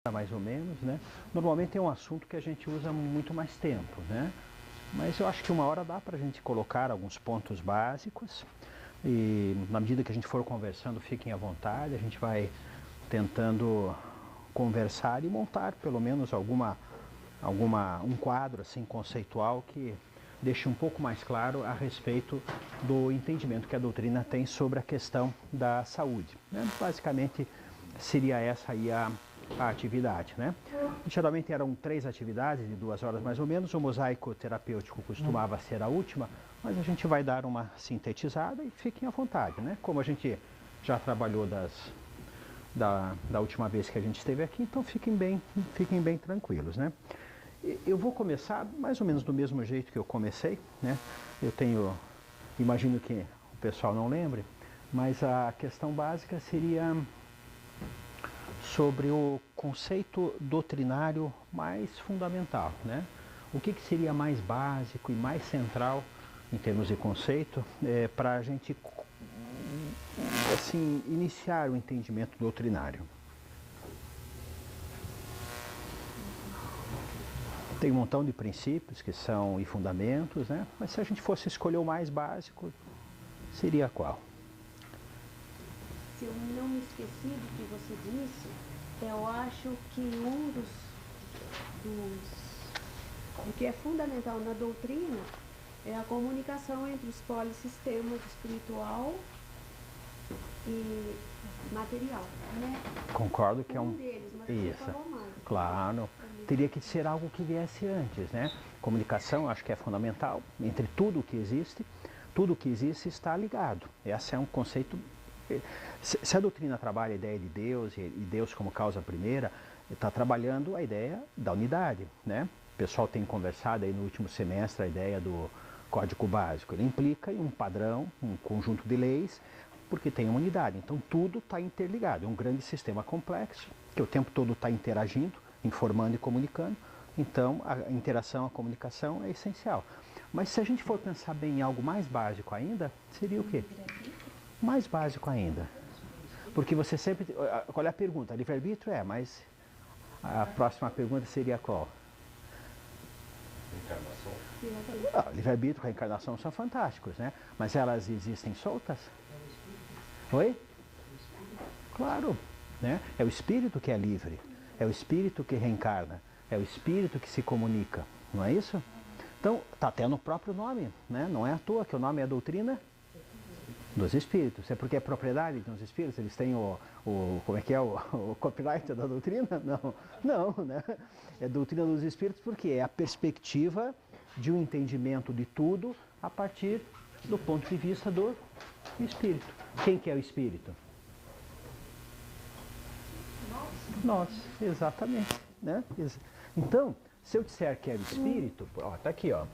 mais ou menos, né? Normalmente é um assunto que a gente usa muito mais tempo, né? Mas eu acho que 1 hora dá para a gente colocar alguns pontos básicos e na medida que a gente for conversando, fiquem à vontade, a gente vai tentando conversar e montar pelo menos um quadro assim conceitual que deixe um pouco mais claro a respeito do entendimento que a doutrina tem sobre a questão da saúde, né? Basicamente seria essa aí a atividade, né? Geralmente eram 3 atividades de 2 horas mais ou menos, o mosaico terapêutico costumava ser a última, mas a gente vai dar uma sintetizada e fiquem à vontade, né? Como a gente já trabalhou da última vez que a gente esteve aqui, então fiquem bem tranquilos, né? Eu vou começar mais ou menos do mesmo jeito que eu comecei, né? Imagino que o pessoal não lembre, mas a questão básica seria sobre o conceito doutrinário mais fundamental, né? O que seria mais básico e mais central em termos de conceito para a gente assim, iniciar o entendimento doutrinário. Tem um montão de princípios que são e fundamentos, né? Mas se a gente fosse escolher o mais básico, seria qual? Se eu não me esqueci do que você disse, eu acho que o que é fundamental na doutrina é a comunicação entre os polissistemas espiritual e material, né? Concordo que é um deles, mas isso. você falou mais. Claro, teria que ser algo que viesse antes, né? Comunicação acho que é fundamental entre tudo que existe está ligado. Esse é um conceito. Se a doutrina trabalha a ideia de Deus e Deus como causa primeira, está trabalhando a ideia da unidade, né? O pessoal tem conversado aí no último semestre a ideia do código básico. Ele implica em um padrão, um conjunto de leis, porque tem uma unidade. Então tudo está interligado. É um grande sistema complexo que o tempo todo está interagindo, informando e comunicando. Então a interação, a comunicação é essencial. Mas se a gente for pensar bem em algo mais básico ainda, seria o quê? Mais básico ainda. Porque você sempre... Qual é a pergunta? Livre-arbítrio mas a próxima pergunta seria qual? Reencarnação. Livre-arbítrio e reencarnação são fantásticos, né? Mas elas existem soltas? Oi? Claro, né? É o espírito que é livre, é o espírito que reencarna, é o espírito que se comunica, não é isso? Então, está até no próprio nome, né? Não é à toa que o nome é a doutrina dos espíritos. É porque é propriedade dos espíritos? Eles têm como é que é, o copyright da doutrina? Não, né? É doutrina dos espíritos porque é a perspectiva de um entendimento de tudo a partir do ponto de vista do espírito. Quem que é o espírito? Nós, exatamente, né? Então, se eu disser que é o espírito, ó, tá aqui, ó.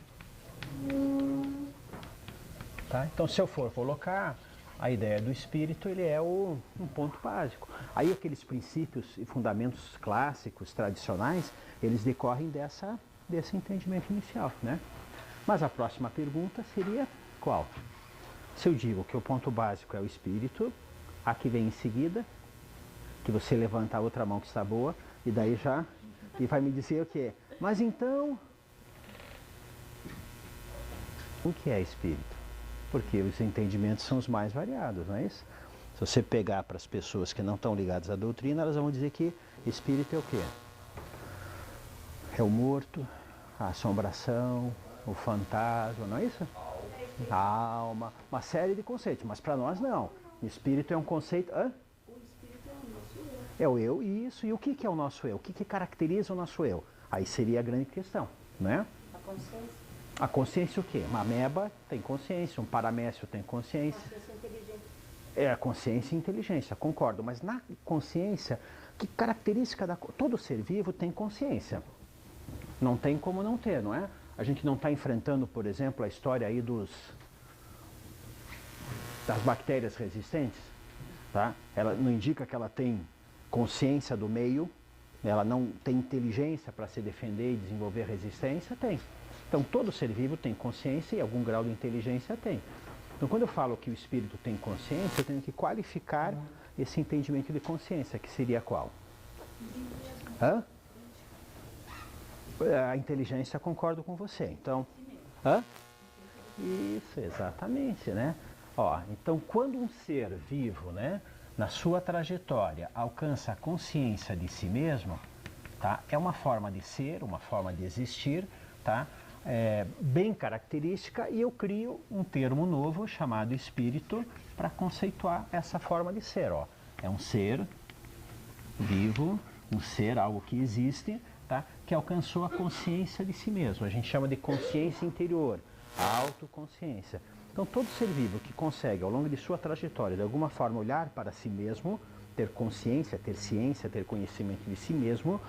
Tá? Então, se eu for colocar a ideia do espírito, ele é um ponto básico. Aí aqueles princípios e fundamentos clássicos, tradicionais, eles decorrem desse entendimento inicial, né? Mas a próxima pergunta seria qual? Se eu digo que o ponto básico é o espírito, a que vem em seguida, que você levanta a outra mão que está boa, e daí e vai me dizer o quê? Mas então, o que é espírito? Porque os entendimentos são os mais variados, não é isso? Se você pegar para as pessoas que não estão ligadas à doutrina, elas vão dizer que espírito é o quê? É o morto, a assombração, o fantasma, não é isso? A alma, uma série de conceitos, mas para nós não. Espírito é um conceito... O espírito é o nosso eu. É o eu, isso. E o que é o nosso eu? O que caracteriza o nosso eu? Aí seria a grande questão, né? A consciência. A consciência o quê? Uma ameba tem consciência, um paramécio tem consciência. Consciência inteligente. É a consciência e inteligência, concordo. Mas na consciência, que característica da... Todo ser vivo tem consciência. Não tem como não ter, não é? A gente não está enfrentando, por exemplo, a história aí das bactérias resistentes, tá? Ela não indica que ela tem consciência do meio, ela não tem inteligência para se defender e desenvolver resistência? Tem. Então todo ser vivo tem consciência e algum grau de inteligência tem. Então quando eu falo que o espírito tem consciência, eu tenho que qualificar esse entendimento de consciência, que seria qual? Hã? A inteligência, concordo com você. Então, hã? Isso, exatamente, né? Ó, então, quando um ser vivo, né, na sua trajetória, alcança a consciência de si mesmo, tá? É uma forma de ser, uma forma de existir, tá? Bem característica, e eu crio um termo novo chamado espírito para conceituar essa forma de ser, ó. É um ser vivo, um ser, algo que existe, tá? Que alcançou a consciência de si mesmo. A gente chama de consciência interior, a autoconsciência. Então, todo ser vivo que consegue, ao longo de sua trajetória, de alguma forma olhar para si mesmo, ter consciência, ter ciência, ter conhecimento de si mesmo,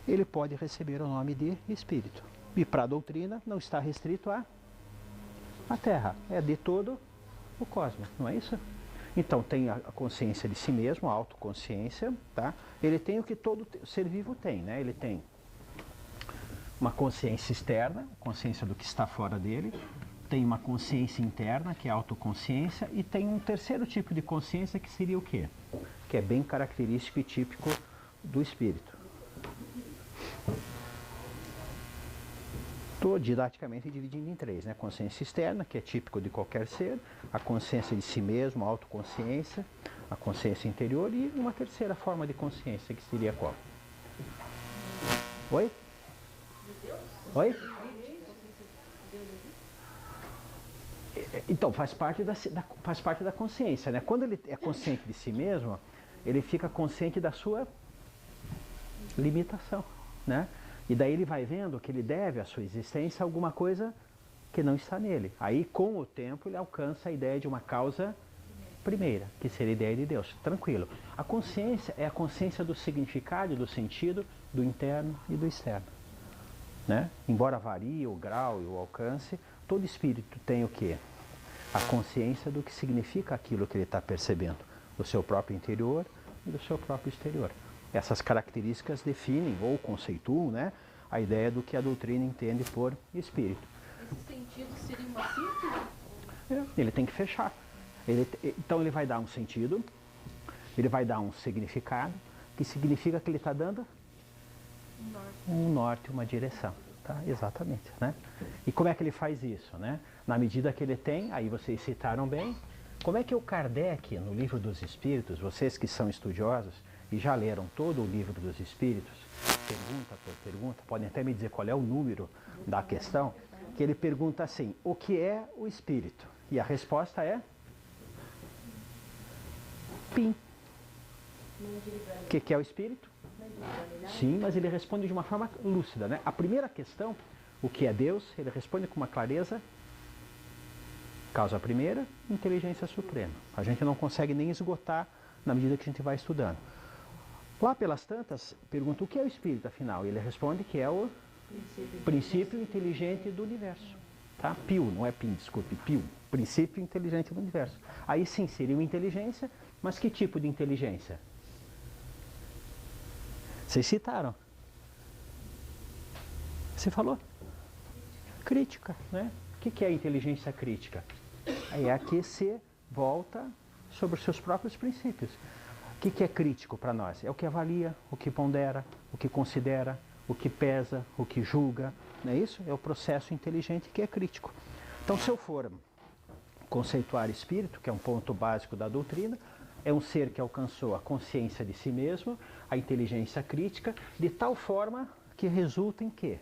ele pode receber o nome de espírito. E para a doutrina não está restrito à Terra, é de todo o cosmos, não é isso? Então tem a consciência de si mesmo, a autoconsciência, tá? Ele tem o que todo ser vivo tem, né? Ele tem uma consciência externa, consciência do que está fora dele, tem uma consciência interna, que é a autoconsciência, e tem um terceiro tipo de consciência que seria o quê? Que é bem característico e típico do espírito. Estou didaticamente dividindo em três, né? Consciência externa, que é típico de qualquer ser, a consciência de si mesmo, a autoconsciência, a consciência interior, e uma terceira forma de consciência, que seria qual? Oi? Oi? Então, faz parte da consciência, né? Quando ele é consciente de si mesmo, ele fica consciente da sua limitação, né? E daí ele vai vendo que ele deve à sua existência alguma coisa que não está nele. Aí, com o tempo, ele alcança a ideia de uma causa primeira, que seria a ideia de Deus. Tranquilo. A consciência é a consciência do significado, do sentido, do interno e do externo, né? Embora varie o grau e o alcance, todo espírito tem o quê? A consciência do que significa aquilo que ele está percebendo, do seu próprio interior e do seu próprio exterior. Essas características definem ou conceituam, né, a ideia do que a doutrina entende por espírito. Esse sentido seria uma síntese? Ele tem que fechar. Então ele vai dar um sentido, ele vai dar um significado, que significa que ele está dando um norte, uma direção. Tá? Exatamente, né? E como é que ele faz isso, né? Na medida que ele tem, aí vocês citaram bem, como é que o Kardec, no Livro dos Espíritos, vocês que são estudiosos e já leram todo o Livro dos Espíritos, pergunta por pergunta, podem até me dizer qual é o número da questão, que ele pergunta assim, o que é o espírito? E a resposta é PIM. O que é o espírito? Sim, mas ele responde de uma forma lúcida, né? A primeira questão, o que é Deus, ele responde com uma clareza. Causa primeira, inteligência suprema. A gente não consegue nem esgotar na medida que a gente vai estudando. Lá pelas tantas, pergunta o que é o espírito, afinal? E ele responde que é o princípio inteligente do universo. Tá? Pio, não é PIN, desculpe, Pio. Princípio inteligente do universo. Aí sim, seria uma inteligência, mas que tipo de inteligência? Vocês citaram. Você falou? Crítica, né? O que é a inteligência crítica? É a que se volta sobre os seus próprios princípios. O que é crítico para nós? É o que avalia, o que pondera, o que considera, o que pesa, o que julga. Não é isso? É o processo inteligente que é crítico. Então, se eu for conceituar espírito, que é um ponto básico da doutrina, é um ser que alcançou a consciência de si mesmo, a inteligência crítica, de tal forma que resulta em quê?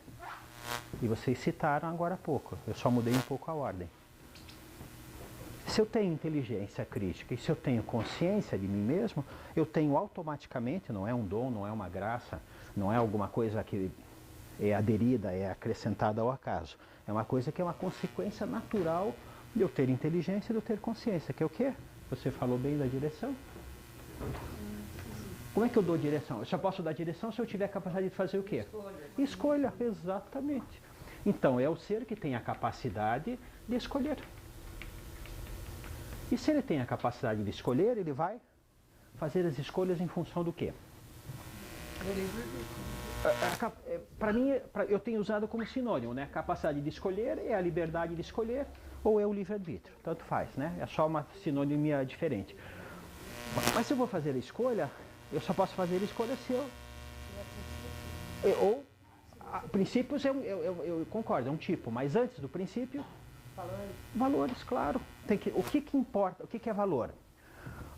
E vocês citaram agora há pouco, eu só mudei um pouco a ordem. Se eu tenho inteligência crítica e se eu tenho consciência de mim mesmo, eu tenho automaticamente, não é um dom, não é uma graça, não é alguma coisa que é aderida, é acrescentada ao acaso. É uma coisa que é uma consequência natural de eu ter inteligência e de eu ter consciência, que é o quê? Você falou bem da direção? Como é que eu dou direção? Eu só posso dar direção se eu tiver a capacidade de fazer o quê? Escolha, exatamente. Então, é o ser que tem a capacidade de escolher. E se ele tem a capacidade de escolher, ele vai fazer as escolhas em função do quê? Para mim, eu tenho usado como sinônimo, né? A capacidade de escolher é a liberdade de escolher ou é o livre-arbítrio. Tanto faz, né? É só uma sinônimia diferente. Mas se eu vou fazer a escolha, eu só posso fazer a escolha se eu Princípios eu concordo, é um tipo, mas antes do princípio, valores, claro. O que importa, o que é valor?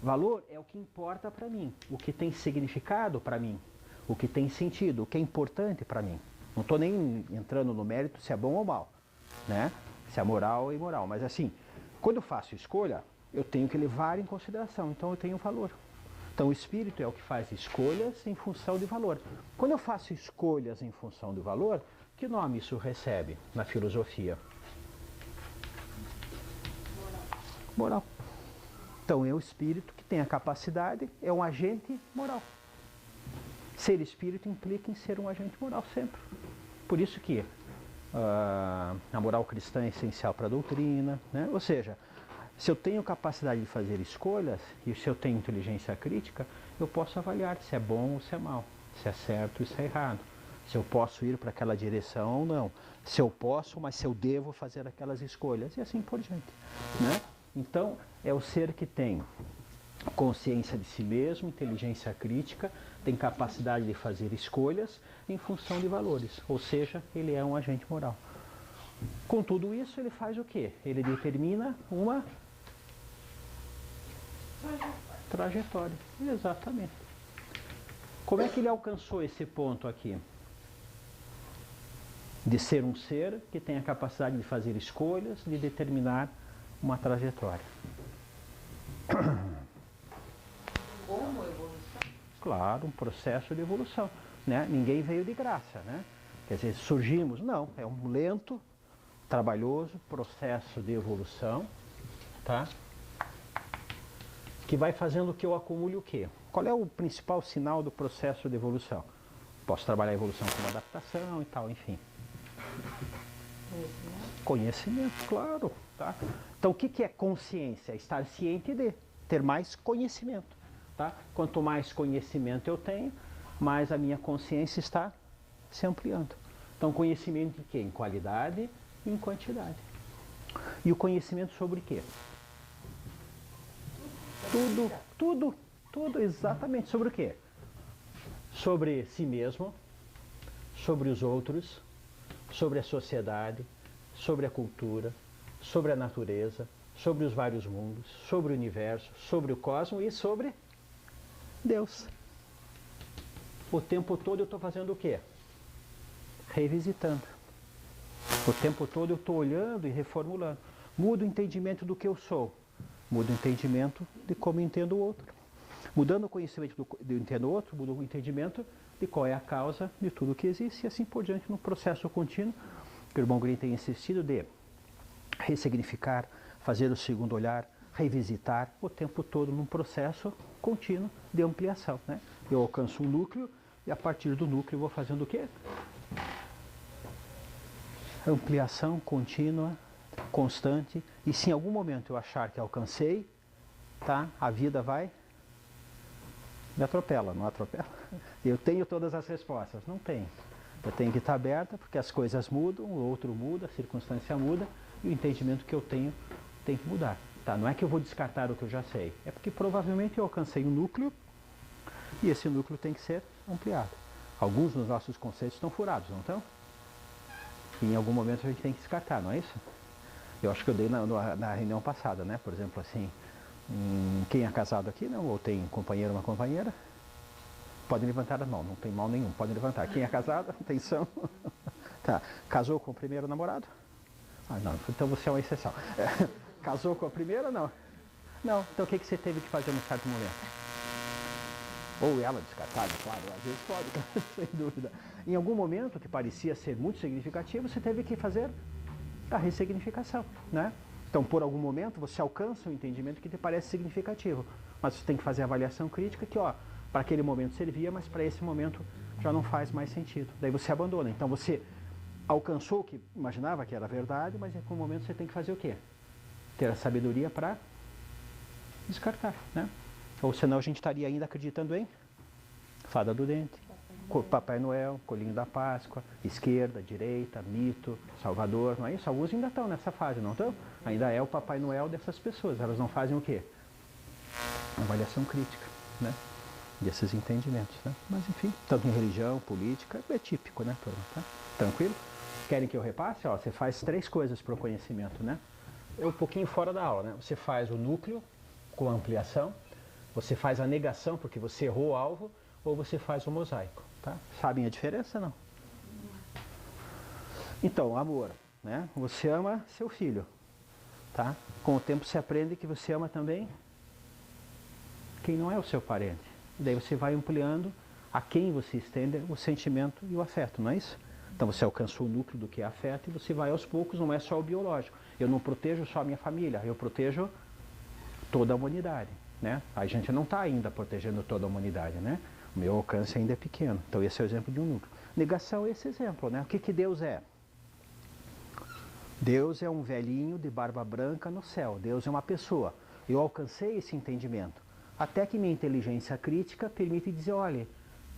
Valor é o que importa para mim, o que tem significado para mim, o que tem sentido, o que é importante para mim. Não estou nem entrando no mérito se é bom ou mal, né? Se é moral ou imoral, mas assim, quando eu faço escolha, eu tenho que levar em consideração, então eu tenho valor. Então o espírito é o que faz escolhas em função de valor. Quando eu faço escolhas em função de valor, que nome isso recebe na filosofia? Moral. Então é o espírito que tem a capacidade, é um agente moral. Ser espírito implica em ser um agente moral sempre. Por isso que a moral cristã é essencial para a doutrina, né? Ou seja, se eu tenho capacidade de fazer escolhas e se eu tenho inteligência crítica, eu posso avaliar se é bom ou se é mal, se é certo ou se é errado, se eu posso ir para aquela direção ou não, se eu posso, mas se eu devo fazer aquelas escolhas e assim por diante, né? Então, é o ser que tem consciência de si mesmo, inteligência crítica, tem capacidade de fazer escolhas em função de valores, ou seja, ele é um agente moral. Com tudo isso, ele faz o quê? Ele determina uma trajetória. Exatamente. Como é que ele alcançou esse ponto aqui? De ser um ser que tem a capacidade de fazer escolhas, de determinar uma trajetória. Como evolução? Claro, um processo de evolução, né? Ninguém veio de graça, né? Quer dizer, surgimos, não, é um lento, trabalhoso processo de evolução, tá? Que vai fazendo que eu acumule o quê? Qual é o principal sinal do processo de evolução? Posso trabalhar a evolução como adaptação e tal, enfim. Conhecimento, claro, tá? Então, o que é consciência? Estar ciente de, ter mais conhecimento, tá? Quanto mais conhecimento eu tenho, mais a minha consciência está se ampliando. Então, conhecimento de quê? Em qualidade e em quantidade. E o conhecimento sobre quê? Tudo exatamente sobre o quê? Sobre si mesmo, sobre os outros, sobre a sociedade, sobre a cultura, sobre a natureza, sobre os vários mundos, sobre o universo, sobre o cosmos e sobre Deus. O tempo todo eu estou fazendo o quê? Revisitando. O tempo todo eu estou olhando e reformulando. Mudo o entendimento do que eu sou. Mudo o entendimento de como entendo o outro. Mudando o conhecimento do que eu entendo o outro, mudo o entendimento de qual é a causa de tudo que existe e assim por diante, no processo contínuo que o irmão Green tem insistido de ressignificar, fazer o segundo olhar, revisitar o tempo todo num processo contínuo de ampliação, né? Eu alcanço um núcleo e a partir do núcleo eu vou fazendo o quê? Ampliação contínua, constante, e se em algum momento eu achar que alcancei, tá? A vida vai me atropela, não atropela? Eu tenho todas as respostas, não tenho. Eu tenho que estar aberta porque as coisas mudam, o outro muda, a circunstância muda e o entendimento que eu tenho tem que mudar. Tá? Não é que eu vou descartar o que eu já sei, é porque provavelmente eu alcancei um núcleo e esse núcleo tem que ser ampliado. Alguns dos nossos conceitos estão furados, não estão? E em algum momento a gente tem que descartar, não é isso? Eu acho que eu dei na reunião passada, né? Por exemplo, assim, quem é casado aqui, não? Ou tem companheiro ou uma companheira? Podem levantar a mão, não tem mal nenhum, podem levantar. Quem é casado, atenção. Tá. Casou com o primeiro namorado? Ah, não, então você é uma exceção. Casou com a primeira, não? Não, então o que você teve que fazer num certo momento? Ou ela descartada, claro, às vezes pode, sem dúvida. Em algum momento que parecia ser muito significativo, você teve que fazer a ressignificação, né? Então, por algum momento, você alcança um entendimento que te parece significativo, mas você tem que fazer a avaliação crítica que, ó, para aquele momento servia, mas para esse momento já não faz mais sentido. Daí você abandona. Então, você alcançou o que imaginava que era verdade, mas em algum momento você tem que fazer o quê? Ter a sabedoria para descartar, né? Ou senão a gente estaria ainda acreditando em fada do dente, Papai Noel, coelhinho da Páscoa, esquerda, direita, mito, Salvador, não é isso? Alguns ainda estão nessa fase, não estão? Ainda é o Papai Noel dessas pessoas, elas não fazem o quê? Avaliação crítica, né? desses entendimentos, né? Mas enfim, tanto em religião, política, é típico, né, turma? Tá? Tranquilo? Querem que eu repasse? Ó, você faz 3 coisas para o conhecimento, né? É um pouquinho fora da aula, né? Você faz o núcleo com ampliação, você faz a negação porque você errou o alvo, ou você faz o mosaico, tá? Sabem a diferença, não? Então, amor, né? Você ama seu filho, tá? Com o tempo você aprende que você ama também quem não é o seu parente. E daí você vai ampliando a quem você estende o sentimento e o afeto, não é isso? Então você alcançou o núcleo do que é afeto e você vai aos poucos, não é só o biológico. Eu não protejo só a minha família, eu protejo toda a humanidade, né? A gente não está ainda protegendo toda a humanidade, né? O meu alcance ainda é pequeno. Então esse é o exemplo de um núcleo. Negação é esse exemplo, né? O que Deus é? Deus é um velhinho de barba branca no céu. Deus é uma pessoa. Eu alcancei esse entendimento. Até que minha inteligência crítica permite dizer, olha,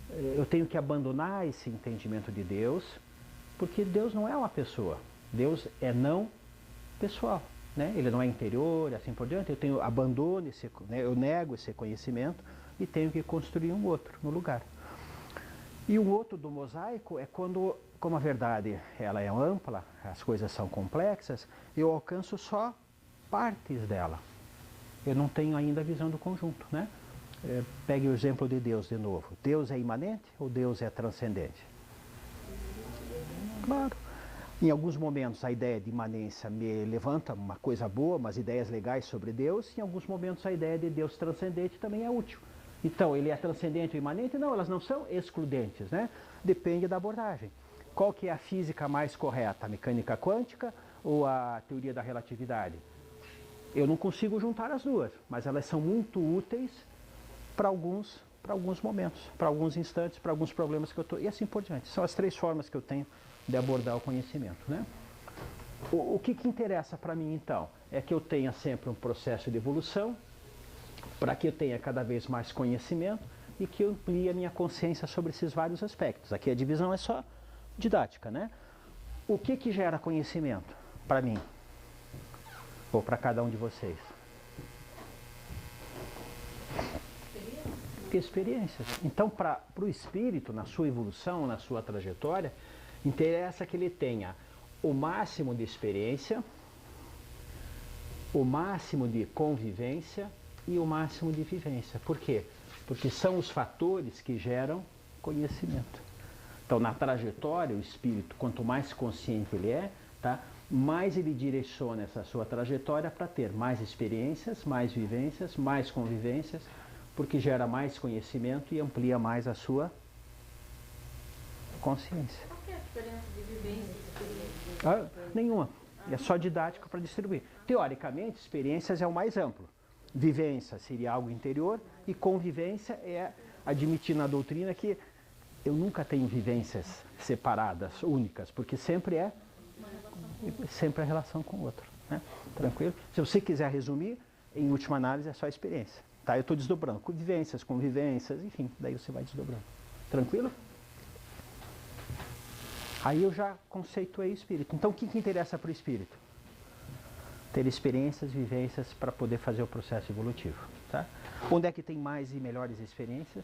eu tenho que abandonar esse entendimento de Deus, porque Deus não é uma pessoa. Deus é não pessoal, né? Ele não é interior e assim por diante. Eu abandono né? Eu nego esse conhecimento e tenho que construir um outro no lugar. E o outro do mosaico é quando, como a verdade ela é ampla, as coisas são complexas, eu alcanço só partes dela. Eu não tenho ainda a visão do conjunto, né? Pegue o exemplo de Deus de novo. Deus é imanente ou Deus é transcendente? Claro. Em alguns momentos a ideia de imanência me levanta uma coisa boa, umas ideias legais sobre Deus. Em alguns momentos a ideia de Deus transcendente também é útil. Então, ele é transcendente ou imanente? Não, elas não são excludentes, né? Depende da abordagem. Qual que é a física mais correta? A mecânica quântica ou a teoria da relatividade? Eu não consigo juntar as duas, mas elas são muito úteis para alguns momentos, para alguns instantes, para alguns problemas que eu estou... E assim por diante. São as 3 formas que eu tenho de abordar o conhecimento, né? O que interessa para mim, então? É que eu tenha sempre um processo de evolução, para que eu tenha cada vez mais conhecimento e que eu amplie a minha consciência sobre esses vários aspectos. Aqui a divisão é só didática, né? O que gera conhecimento para mim? Ou para cada um de vocês? Experiências. Então, para o espírito, na sua evolução, na sua trajetória, interessa que ele tenha o máximo de experiência, o máximo de convivência e o máximo de vivência. Por quê? Porque são os fatores que geram conhecimento. Então, na trajetória, o espírito, quanto mais consciente ele é, tá, mais ele direciona essa sua trajetória para ter mais experiências, mais vivências, mais convivências, porque gera mais conhecimento e amplia mais a sua consciência. Qual que é a diferença de vivência e experiência? Nenhuma. É só didático para distribuir. Teoricamente, experiências é o mais amplo. Vivência seria algo interior e convivência é admitir na doutrina que eu nunca tenho vivências separadas, únicas, porque sempre é a relação com o outro, né? Tranquilo? Se você quiser resumir, em última análise é só experiência, tá? Eu estou desdobrando, vivências, convivências, enfim, daí você vai desdobrando. Tranquilo? Aí eu já conceituei o espírito. Então o que interessa para o espírito? Ter experiências, vivências para poder fazer o processo evolutivo, tá? Onde é que tem mais e melhores experiências?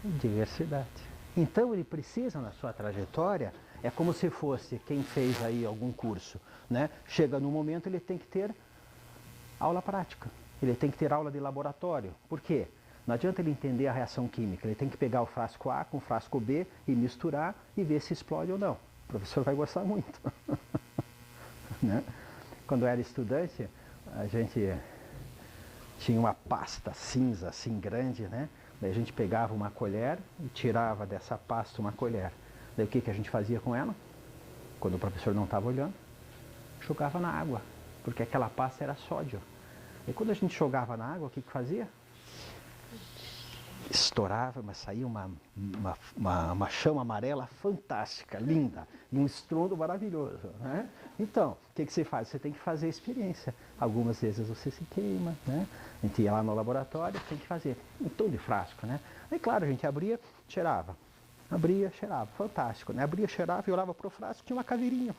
Diversidade. Então ele precisa, na sua trajetória, é como se fosse quem fez aí algum curso, né? Chega no momento, ele tem que ter aula prática, ele tem que ter aula de laboratório. Por quê? Não adianta ele entender a reação química, ele tem que pegar o frasco A com o frasco B e misturar e ver se explode ou não. O professor vai gostar muito. Né? Quando eu era estudante, a gente tinha uma pasta cinza assim grande, né? Daí a gente pegava uma colher e tirava dessa pasta uma colher. Daí o que a gente fazia com ela? Quando o professor não estava olhando, jogava na água, porque aquela pasta era sódio. E quando a gente jogava na água, o que fazia? Estourava, mas saía uma chama amarela fantástica, linda, e um estrondo maravilhoso, né? Então, o que você faz? Você tem que fazer experiência. Algumas vezes você se queima, né? A gente ia lá no laboratório, tem que fazer um tom de frasco, né? Aí, claro, a gente abria, cheirava. Abria, cheirava, fantástico, né? Abria, cheirava e olhava para o frasco, tinha uma caveirinha,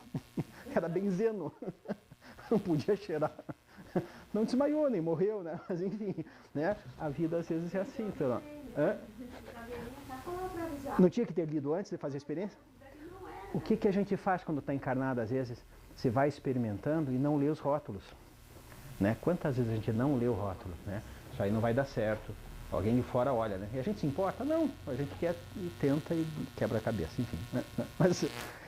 era benzeno, não podia cheirar, Não desmaiou, nem morreu, né? Mas enfim, né? A vida às vezes é assim. Então, não tinha que ter lido antes de fazer a experiência? O que a gente faz quando está encarnado às vezes? Você vai experimentando e não lê os rótulos. Né? Quantas vezes a gente não lê o rótulo? Né? Isso aí não vai dar certo. Alguém de fora olha, né? E a gente se importa? Não. A gente quer e tenta e quebra a cabeça, enfim. Né? Mas,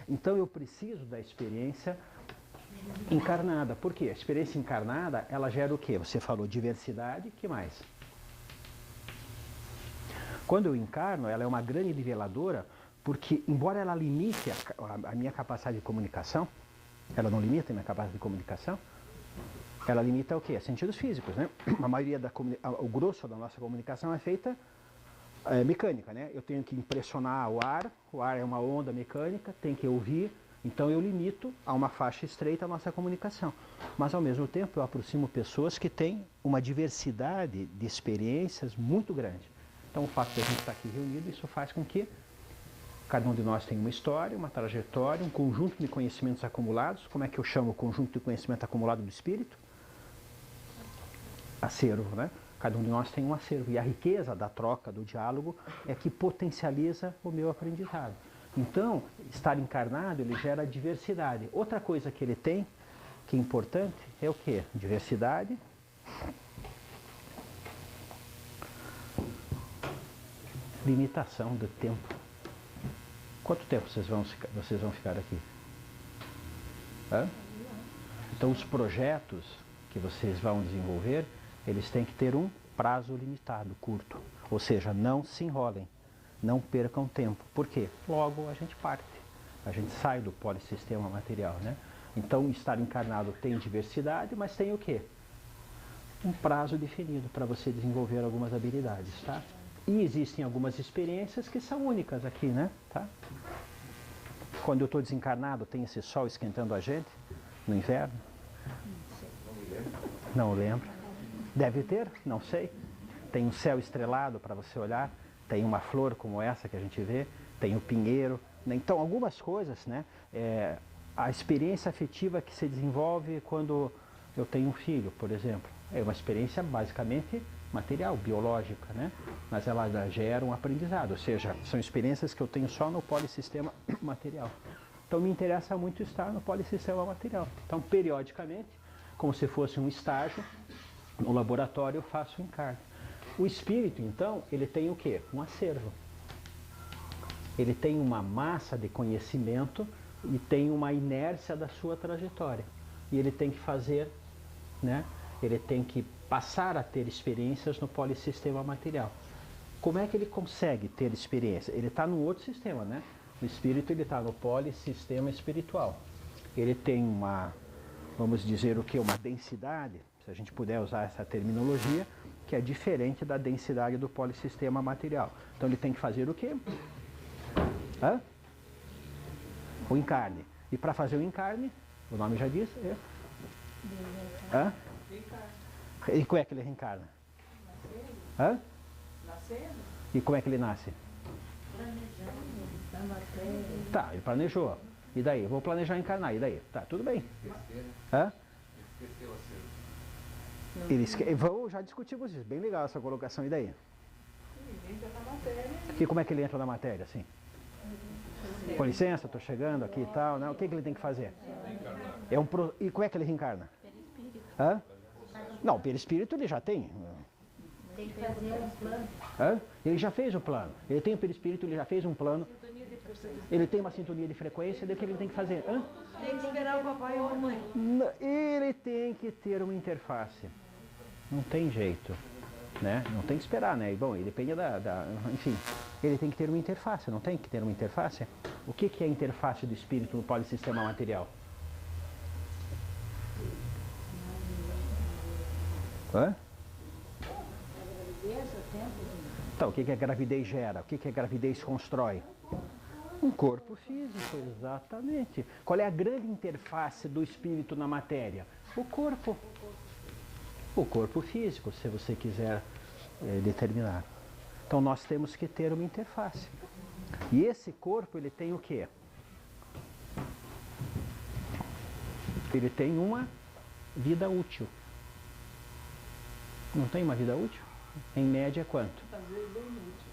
então eu preciso da experiência encarnada. Por quê? A experiência encarnada, ela gera o quê? Você falou diversidade, o que mais? Quando eu encarno, ela é uma grande niveladora, porque embora ela limite a minha capacidade de comunicação, ela não limita a minha capacidade de comunicação, ela limita o quê? Sentidos físicos, né? A maioria o grosso da nossa comunicação é feita mecânica, né? Eu tenho que impressionar o ar é uma onda mecânica, tem que ouvir, então eu limito a uma faixa estreita a nossa comunicação. Mas ao mesmo tempo eu aproximo pessoas que têm uma diversidade de experiências muito grande. Então o fato de a gente estar aqui reunido, isso faz com que cada um de nós tenha uma história, uma trajetória, um conjunto de conhecimentos acumulados. Como é que eu chamo o conjunto de conhecimento acumulado do espírito? Acervo, né? Cada um de nós tem um acervo. E a riqueza da troca, do diálogo, é que potencializa o meu aprendizado. Então, estar encarnado, ele gera diversidade. Outra coisa que ele tem, que é importante, é o quê? Diversidade. Limitação do tempo. Quanto tempo vocês vão ficar aqui? Então, os projetos que vocês vão desenvolver, eles têm que ter um prazo limitado, curto. Ou seja, não se enrolem, não percam tempo. Por quê? Logo a gente parte, a gente sai do polissistema material, né? Então, estar encarnado tem diversidade, mas tem o quê? Um prazo definido para você desenvolver algumas habilidades, tá? E existem algumas experiências que são únicas aqui, né? Tá? Quando eu estou desencarnado, tem esse sol esquentando a gente no inverno? Não lembro. Deve ter, não sei. Tem um céu estrelado para você olhar, tem uma flor como essa que a gente vê, tem o pinheiro. Então, algumas coisas, né? A experiência afetiva que se desenvolve quando eu tenho um filho, por exemplo, é uma experiência basicamente material, biológica, né? Mas ela gera um aprendizado, ou seja, são experiências que eu tenho só no polissistema material. Então me interessa muito estar no polissistema material. Então, periodicamente, como se fosse um estágio, no laboratório eu faço o encarne. O espírito, então, ele tem o quê? Um acervo. Ele tem uma massa de conhecimento e tem uma inércia da sua trajetória. E ele tem que fazer, né? Ele tem que passar a ter experiências no polissistema material. Como é que ele consegue ter experiência? Ele está num outro sistema, né? O espírito, ele está no polissistema espiritual. Ele tem uma, vamos dizer o que? Uma densidade, se a gente puder usar essa terminologia, que é diferente da densidade do polissistema material. Então ele tem que fazer o quê? O encarne. E para fazer o encarne, o nome já diz, E como é que ele reencarna? Nascendo? E como é que ele nasce? Tá, ele planejou. E daí? Eu vou planejar encarnar. E daí? Tá, tudo bem. Vou já discutimos isso. Bem legal essa colocação. E daí? Ele entra na matéria. E como é que ele entra na matéria, assim? Com licença, estou chegando aqui e tal. Né? O que ele tem que fazer? E como é que ele reencarna? Não, perispírito ele já tem. Tem que fazer um plano. Ele já fez o plano. Ele tem o perispírito, ele já fez um plano. Ele tem uma sintonia de frequência, daí o que ele tem que fazer? Tem que esperar o papai ou a mamãe. Ele tem que ter uma interface. Não tem jeito. Né? Não tem que esperar, né? Bom, ele depende enfim, ele tem que ter uma interface, não tem que ter uma interface? O que é a interface do espírito no polissistema material? Então, o que a gravidez gera? O que a gravidez constrói? Um corpo físico, exatamente. Qual é a grande interface do espírito na matéria? O corpo. O corpo físico, se você quiser determinar. Então, nós temos que ter uma interface. E esse corpo, ele tem o quê? Ele tem uma vida útil. Não tem uma vida útil? Em média, quanto? Às vezes é inútil.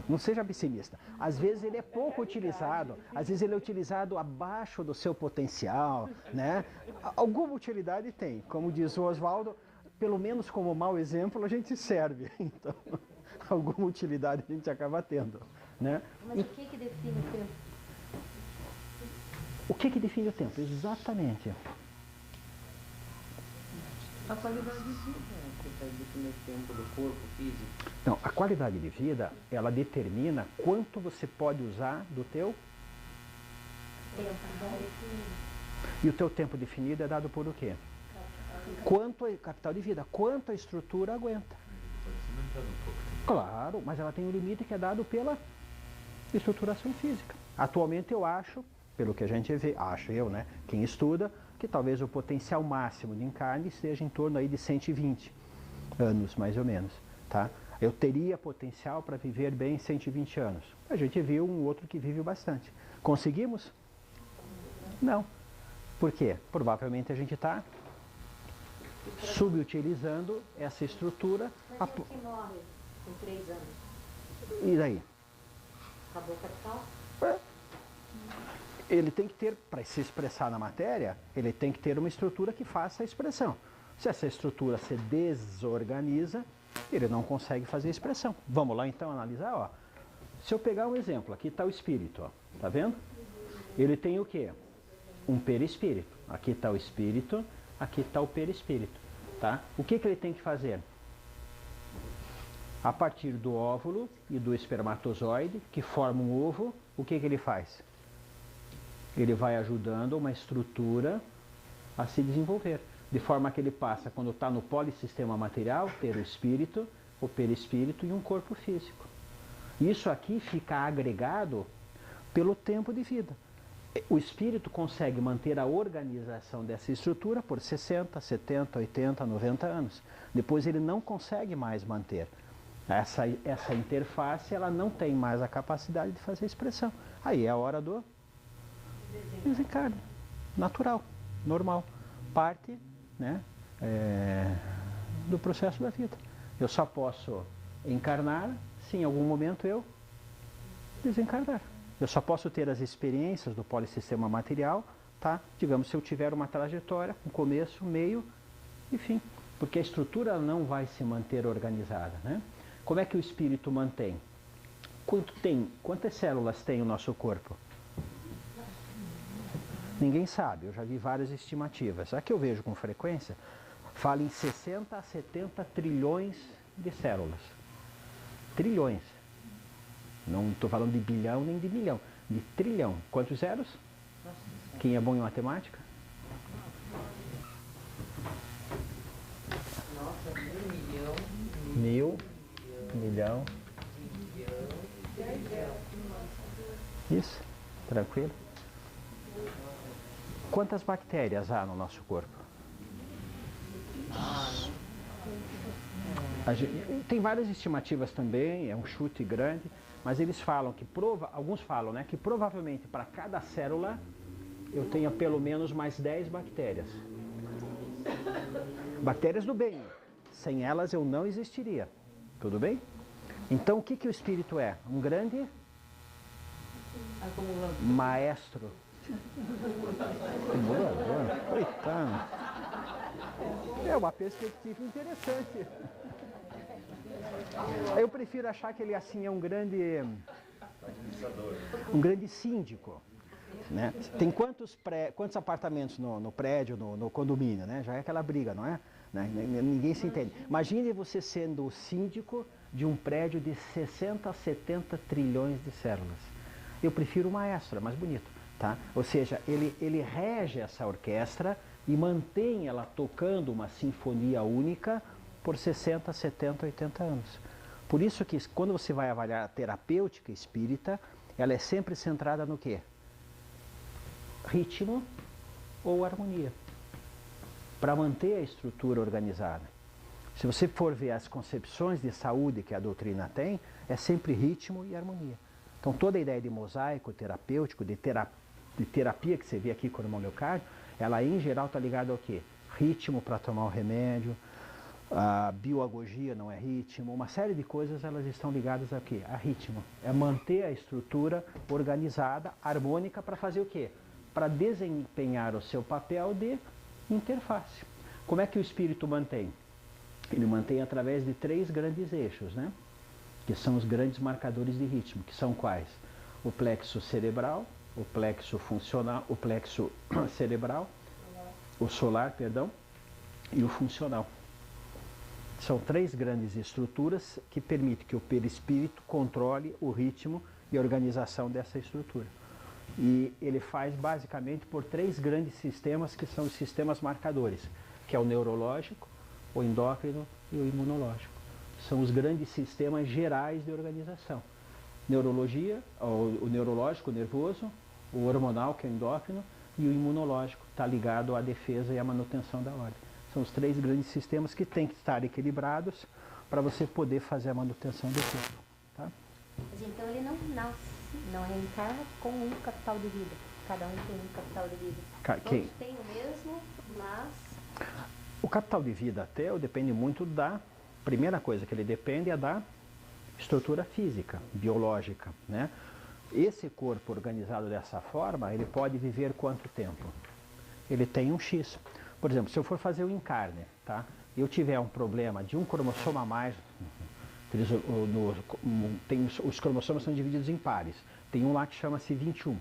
Não seja pessimista. Às vezes ele é pouco utilizado, às vezes ele é utilizado abaixo do seu potencial, né? Alguma utilidade tem. Como diz o Oswaldo, pelo menos como mau exemplo a gente serve. Então, alguma utilidade a gente acaba tendo, né? Mas o que define o tempo? O que define o tempo? Exatamente. A qualidade de vida que vai definir o tempo do corpo físico. Não, a qualidade de vida, ela determina quanto você pode usar do teu Tempo. e o teu tempo definido é dado por o quê? Quanto é capital de vida, quanto a estrutura aguenta. Claro, mas ela tem um limite que é dado pela estruturação física. Atualmente eu acho, pelo que a gente vê, acho eu, né, quem estuda, que talvez o potencial máximo de encarne esteja em torno aí de 120 anos, mais ou menos, tá? Eu teria potencial para viver bem 120 anos. A gente viu um outro que vive bastante. Conseguimos? Não. Por quê? Provavelmente a gente está subutilizando essa estrutura. Mas e o que morre com 3 anos? E daí? Acabou o capital? Ele tem que ter, para se expressar na matéria, ele tem que ter uma estrutura que faça a expressão. Se essa estrutura se desorganiza, ele não consegue fazer a expressão. Vamos lá então analisar, ó. Se eu pegar um exemplo, aqui está o espírito, ó. Tá vendo? Ele tem o quê? Um perispírito. Aqui está o espírito, aqui está o perispírito, tá? O que ele tem que fazer? A partir do óvulo e do espermatozoide, que formam um ovo, o que ele faz? Ele vai ajudando uma estrutura a se desenvolver. De forma que ele passa, quando está no polissistema material, ter o espírito, o perispírito e um corpo físico. Isso aqui fica agregado pelo tempo de vida. O espírito consegue manter a organização dessa estrutura por 60, 70, 80, 90 anos. Depois ele não consegue mais manter. Essa interface, ela não tem mais a capacidade de fazer expressão. Aí é a hora do desencarne. Natural, normal. Parte, né, do processo da vida. Eu só posso encarnar se em algum momento eu desencarnar. Eu só posso ter as experiências do polissistema material, tá? Digamos, se eu tiver uma trajetória, um começo, um meio e fim. Porque a estrutura não vai se manter organizada, né? Como é que o espírito mantém? Quantas células tem o nosso corpo? Ninguém sabe, eu já vi várias estimativas. A que eu vejo com frequência, fala em 60 a 70 trilhões de células. Trilhões. Não estou falando de bilhão nem de milhão, de trilhão. Quantos zeros? Quem é bom em matemática? Nossa, 1.000.000. Mil, milhão. Isso, tranquilo. Quantas bactérias há no nosso corpo? Tem várias estimativas também, é um chute grande, mas eles falam que, alguns falam, né, que provavelmente para cada célula eu tenha pelo menos mais 10 bactérias. Bactérias do bem. Sem elas eu não existiria. Tudo bem? Então o que o espírito é? Um grande maestro. Acumulador. Coitado. É uma perspectiva interessante. Eu prefiro achar que ele assim é um grande síndico, né? Tem quantos apartamentos no prédio, no condomínio, né? Já é aquela briga, não é? Né? Ninguém se entende. Imagine você sendo o síndico de um prédio de 60 a 70 trilhões de células. Eu prefiro o maestro, é mais bonito, tá? Ou seja, ele rege essa orquestra e mantém ela tocando uma sinfonia única por 60, 70, 80 anos. Por isso que quando você vai avaliar a terapêutica espírita, ela é sempre centrada no quê? Ritmo ou harmonia, para manter a estrutura organizada. Se você for ver as concepções de saúde que a doutrina tem, é sempre ritmo e harmonia. Então toda a ideia de mosaico terapêutico, de terapia que você vê aqui com o irmão Leocádio, Ela, em geral, está ligada ao quê? Ritmo para tomar o remédio, a bioagogia não é ritmo, uma série de coisas elas estão ligadas a quê? A ritmo. É manter a estrutura organizada, harmônica, para fazer o quê? Para desempenhar o seu papel de interface. Como é que o espírito mantém? Ele mantém através de 3 grandes eixos, né? Que são os grandes marcadores de ritmo, que são quais? O plexo cerebral, o plexo funcional, o plexo cerebral, o solar, perdão, e o funcional. São 3 grandes estruturas que permitem que o perispírito controle o ritmo e a organização dessa estrutura. E ele faz basicamente por 3 grandes sistemas que são os sistemas marcadores, que é o neurológico, o endócrino e o imunológico. São os grandes sistemas gerais de organização. Neurologia, o neurológico, o nervoso, o hormonal, que é o endócrino, e o imunológico, está ligado à defesa e à manutenção da ordem. São os 3 grandes sistemas que têm que estar equilibrados para você poder fazer a manutenção do corpo. Tá? Mas então ele não nasce, não reencarna com um capital de vida. Cada um tem um capital de vida. Todos têm o mesmo, mas... O capital de vida até depende muito da... Primeira coisa que ele depende é da estrutura física, biológica, né? Esse corpo organizado dessa forma, ele pode viver quanto tempo? Ele tem um X. Por exemplo, se eu for fazer o encarne, tá? Eu tiver um problema de um cromossoma a mais, os cromossomos são divididos em pares. Tem um lá que chama-se 21.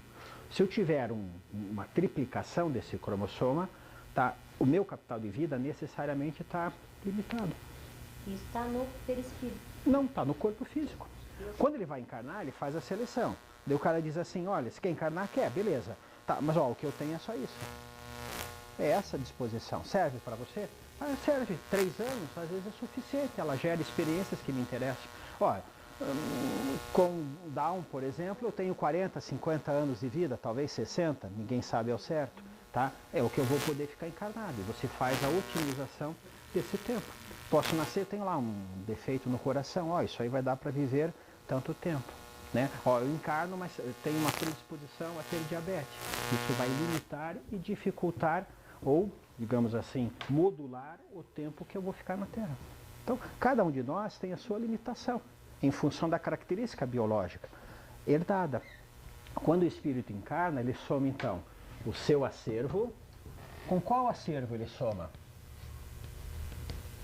Se eu tiver uma triplicação desse cromossoma, tá? O meu capital de vida necessariamente está limitado. Isso está no perispírito. Não, está no corpo físico. Quando ele vai encarnar, ele faz a seleção. Daí o cara diz assim, olha, se quer encarnar, quer, beleza. Tá, mas ó, o que eu tenho é só isso. É essa disposição. Serve para você? Ah, serve. 3 anos, às vezes é suficiente. Ela gera experiências que me interessam. Olha, com Down, por exemplo, eu tenho 40, 50 anos de vida, talvez 60, ninguém sabe ao certo. Tá? É o que eu vou poder ficar encarnado. E você faz a otimização desse tempo. Posso nascer, tenho lá um defeito no coração, ó, isso aí vai dar para viver tanto tempo, né? Ó, eu encarno, mas eu tenho uma predisposição a ter diabetes. Isso vai limitar e dificultar, ou, digamos assim, modular o tempo que eu vou ficar na Terra. Então, cada um de nós tem a sua limitação, em função da característica biológica herdada. Quando o espírito encarna, ele soma, então, o seu acervo. Com qual acervo ele soma?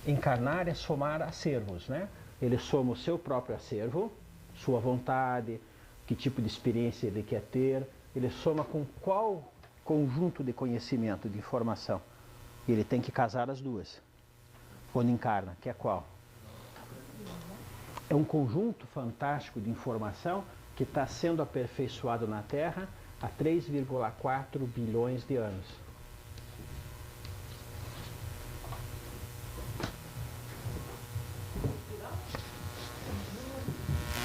Encarnar é somar acervos, né? Ele soma o seu próprio acervo, sua vontade, que tipo de experiência ele quer ter, ele soma com qual conjunto de conhecimento, de informação. E ele tem que casar as duas. Quando encarna, que é qual? É um conjunto fantástico de informação que está sendo aperfeiçoado na Terra há 3,4 bilhões de anos.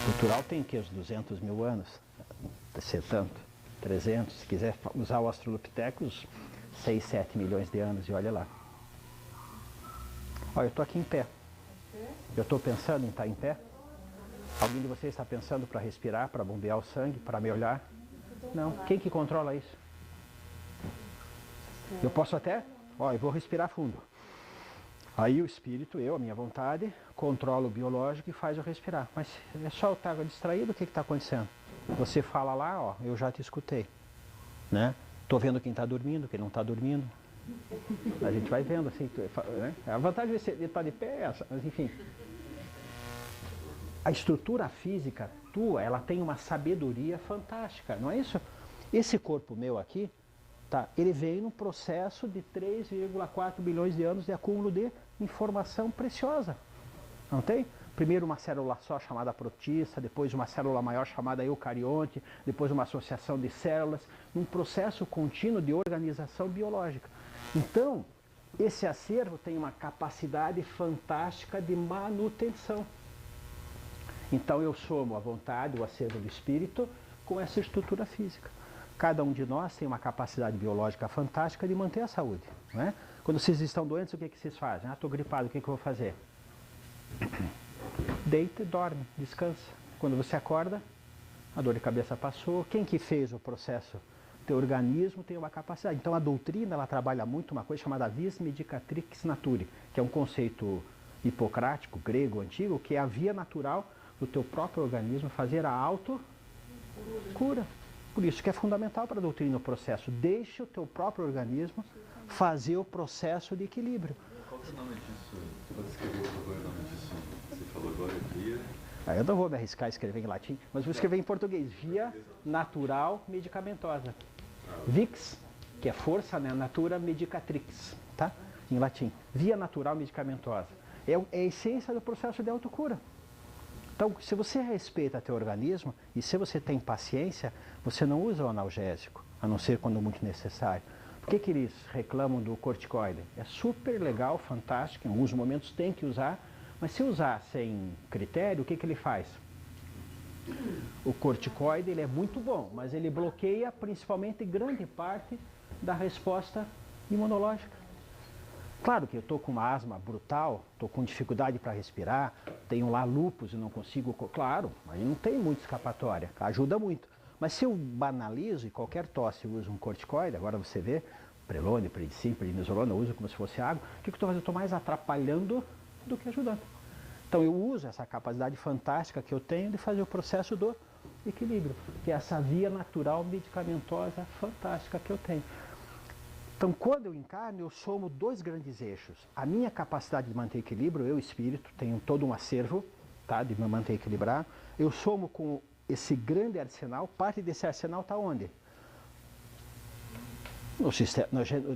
Cultural tem que uns 200 mil anos, deve ser tanto, 300, se quiser usar o Australopithecus, 6, 7 milhões de anos, e olha lá. Olha, eu estou aqui em pé. Eu estou pensando em estar em pé. Alguém de vocês está pensando para respirar, para bombear o sangue, para me olhar? Não. Quem que controla isso? Eu posso até, ó, eu vou respirar fundo. Aí o espírito, eu, a minha vontade, controla o biológico e faz eu respirar. Mas é só eu estar distraído, o que está acontecendo? Você fala lá, ó, eu já te escutei. Né? Estou vendo quem está dormindo, quem não está dormindo. A gente vai vendo assim. Né? A vantagem de estar de pé é essa, mas enfim. A estrutura física tua, ela tem uma sabedoria fantástica, não é isso? Esse corpo meu aqui, tá, ele veio num processo de 3,4 bilhões de anos de acúmulo de informação preciosa. Não tem? Primeiro uma célula só chamada protista, depois uma célula maior chamada eucarionte, depois uma associação de células, num processo contínuo de organização biológica. Então, esse acervo tem uma capacidade fantástica de manutenção. Então eu somo a vontade, o acervo do espírito, com essa estrutura física. Cada um de nós tem uma capacidade biológica fantástica de manter a saúde. Não é? Quando vocês estão doentes, o que vocês fazem? Ah, estou gripado, o que eu vou fazer? Deita, dorme, descansa. Quando você acorda, a dor de cabeça passou. Quem que fez o processo teu organismo tem uma capacidade. Então a doutrina, ela trabalha muito uma coisa chamada vis medicatrix naturae, que é um conceito hipocrático, grego, antigo, que é a via natural do teu próprio organismo fazer a autocura. Por isso que é fundamental para a doutrina o processo. Deixe o teu próprio organismo fazer o processo de equilíbrio. Qual é o nome disso? Você pode escrever o nome disso? Você falou agora via... Eu não vou me arriscar a escrever em latim, mas vou escrever em português. Via natural medicamentosa. Vix, que é força, né? Natura medicatrix, tá? Em latim. Via natural medicamentosa. É a essência do processo de autocura. Então, se você respeita teu organismo e se você tem paciência, você não usa o analgésico, a não ser quando muito necessário. Por que eles reclamam do corticoide? É super legal, fantástico, em alguns momentos tem que usar, mas se usar sem critério, o que ele faz? O corticoide ele é muito bom, mas ele bloqueia principalmente grande parte da resposta imunológica. Claro que eu estou com uma asma brutal, estou com dificuldade para respirar, tenho lá lúpus e não consigo... Claro, aí não tem muita escapatória, ajuda muito. Mas se eu banalizo e qualquer tosse eu uso um corticoide, agora você vê, Prelone, Prednicil, Prednisolona, eu uso como se fosse água, o que eu estou fazendo? Eu estou mais atrapalhando do que ajudando. Então eu uso essa capacidade fantástica que eu tenho de fazer o processo do equilíbrio, que é essa via natural medicamentosa fantástica que eu tenho. Então, quando eu encarno, eu somo dois grandes eixos. A minha capacidade de manter equilíbrio, eu, espírito, tenho todo um acervo, tá, de me manter equilibrado. Eu somo com esse grande arsenal. Parte desse arsenal está onde? No sistema,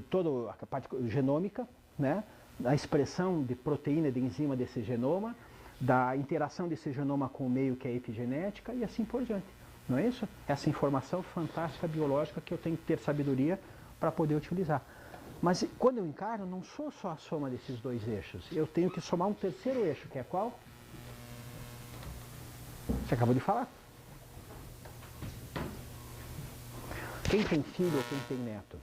toda a parte genômica, né, a expressão de proteína, de enzima desse genoma, da interação desse genoma com o meio que é a epigenética e assim por diante. Não é isso? Essa informação fantástica biológica que eu tenho que ter sabedoria para poder utilizar. Mas quando eu encarno, não sou só a soma desses dois eixos. Eu tenho que somar um terceiro eixo, que é qual? Você acabou de falar. Quem tem filho ou quem tem neto?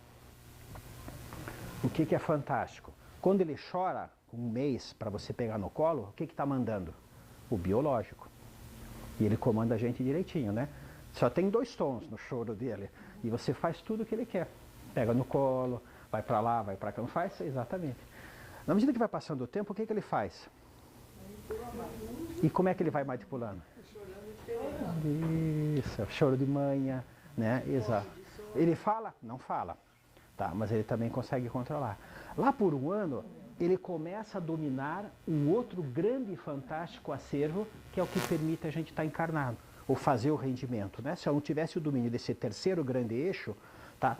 O que é fantástico? Quando ele chora com um mês para você pegar no colo, o que está mandando? O biológico. E ele comanda a gente direitinho, né? Só tem dois tons no choro dele. E você faz tudo o que ele quer. Pega no colo, vai para lá, vai para cá, não faz? Exatamente. Na medida que vai passando o tempo, o que ele faz? E como é que ele vai manipulando? Isso, choro de manhã, né? Exato. Ele fala? Não fala. Tá, mas ele também consegue controlar. Lá por um ano, ele começa a dominar um outro grande e fantástico acervo, que é o que permite a gente estar encarnado, ou fazer o rendimento, né? Se eu não tivesse o domínio desse terceiro grande eixo, tá?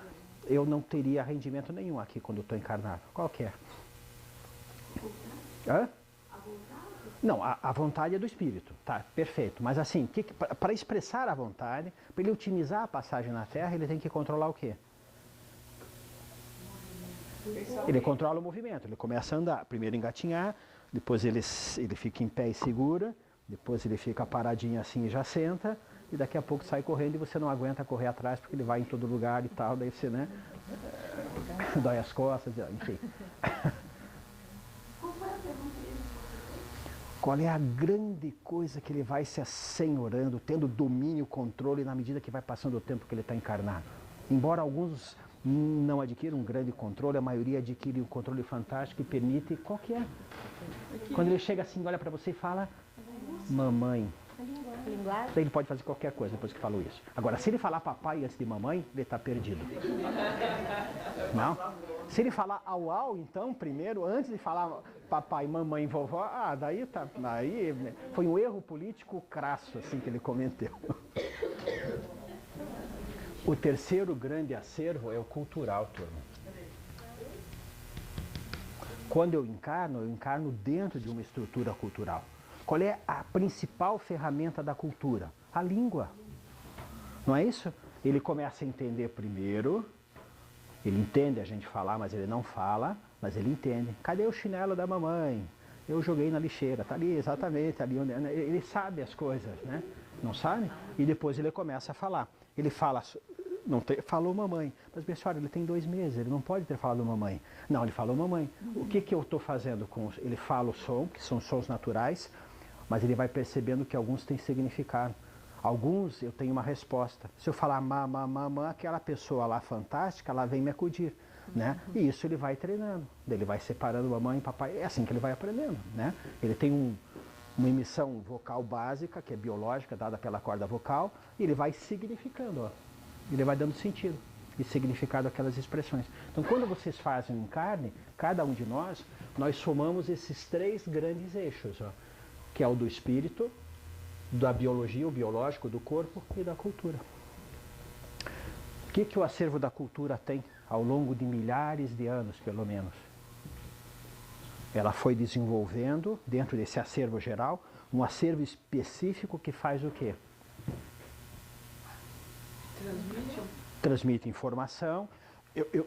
Eu não teria rendimento nenhum aqui quando estou encarnado. Qual que é? Hã? Não, a vontade é do espírito, tá, perfeito. Mas assim, para expressar a vontade, para ele otimizar a passagem na Terra, ele tem que controlar o quê? Ele controla o movimento, ele começa a andar. Primeiro engatinhar, depois ele fica em pé e segura, depois ele fica paradinho assim e já senta, e daqui a pouco sai correndo e você não aguenta correr atrás porque ele vai em todo lugar e tal, daí você, né, dói as costas, enfim. Qual é a grande coisa que ele vai se assenhorando, tendo domínio, controle na medida que vai passando o tempo que ele está encarnado? Embora alguns não adquiram um grande controle, a maioria adquire um controle fantástico e permite, qual que é? Quando ele chega assim, olha para você e fala, mamãe. Daí ele pode fazer qualquer coisa depois que falou isso. Agora, se ele falar papai antes de mamãe, ele está perdido. Não? Se ele falar au au, então, primeiro, antes de falar papai, mamãe, vovó, daí foi um erro político crasso, assim, que ele cometeu. O terceiro grande acervo é o cultural, turma. Quando eu encarno dentro de uma estrutura cultural. Qual é a principal ferramenta da cultura? A língua. Não é isso? Ele começa a entender primeiro, ele entende a gente falar, mas ele não fala, mas ele entende. Cadê o chinelo da mamãe? Eu joguei na lixeira, está ali, exatamente, ali onde... Ele sabe as coisas, né? Não sabe? E depois ele começa a falar. Ele fala, falou mamãe, mas minha senhora, ele tem 2 meses, ele não pode ter falado mamãe. Não, ele falou mamãe. O que eu estou fazendo com... Ele fala o som, que são sons naturais, mas ele vai percebendo que alguns têm significado. Alguns eu tenho uma resposta. Se eu falar mamã, aquela pessoa lá fantástica, ela vem me acudir, né? E isso ele vai treinando, ele vai separando mamãe e papai, é assim que ele vai aprendendo, né? Ele tem uma emissão vocal básica, que é biológica, dada pela corda vocal, e ele vai significando, ó. Ele vai dando sentido e significado àquelas expressões. Então, quando vocês fazem um encarne, cada um de nós somamos esses 3 grandes eixos, ó, que é o do espírito, da biologia, o biológico, do corpo e da cultura. O que o acervo da cultura tem ao longo de milhares de anos, pelo menos? Ela foi desenvolvendo, dentro desse acervo geral, um acervo específico que faz o quê? Transmite informação.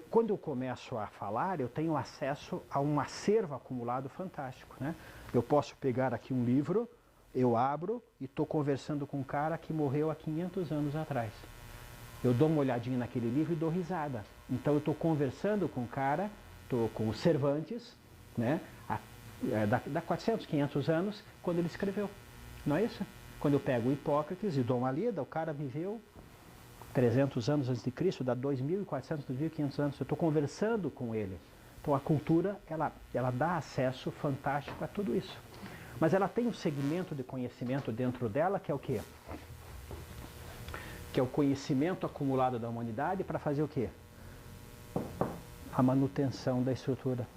Quando eu começo a falar, eu tenho acesso a um acervo acumulado fantástico, né? Eu posso pegar aqui um livro, eu abro e estou conversando com um cara que morreu há 500 anos atrás. Eu dou uma olhadinha naquele livro e dou risada. Então eu estou conversando com um cara, estou com o Cervantes, né? Da 400, 500 anos, quando ele escreveu. Não é isso? Quando eu pego o Hipócrates e dou uma lida, o cara viveu 300 anos antes de Cristo, dá 2.400, 2.500 anos. Eu estou conversando com ele. Então a cultura, ela dá acesso fantástico a tudo isso. Mas ela tem um segmento de conhecimento dentro dela, que é o quê? Que é o conhecimento acumulado da humanidade para fazer o quê? A manutenção da estrutura.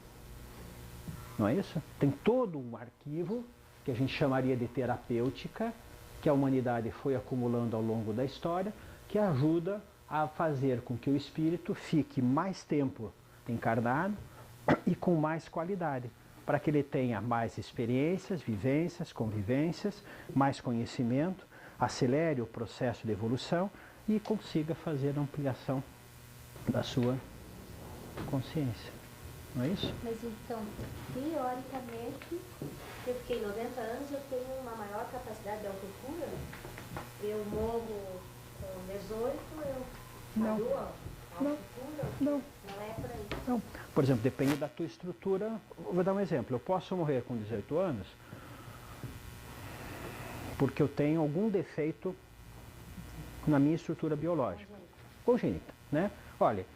Não é isso? Tem todo um arquivo que a gente chamaria de terapêutica, que a humanidade foi acumulando ao longo da história, que ajuda a fazer com que o espírito fique mais tempo encarnado e com mais qualidade, para que ele tenha mais experiências, vivências, convivências, mais conhecimento, acelere o processo de evolução e consiga fazer a ampliação da sua consciência. Não é isso? Mas então, teoricamente, eu fiquei 90 anos, eu tenho uma maior capacidade de autocura? Eu morro com 18, eu maduro? Não. Não é por aí. Não. Por exemplo, depende da tua estrutura. Vou dar um exemplo. Eu posso morrer com 18 anos porque eu tenho algum defeito na minha estrutura biológica. Congênita, né? Olha,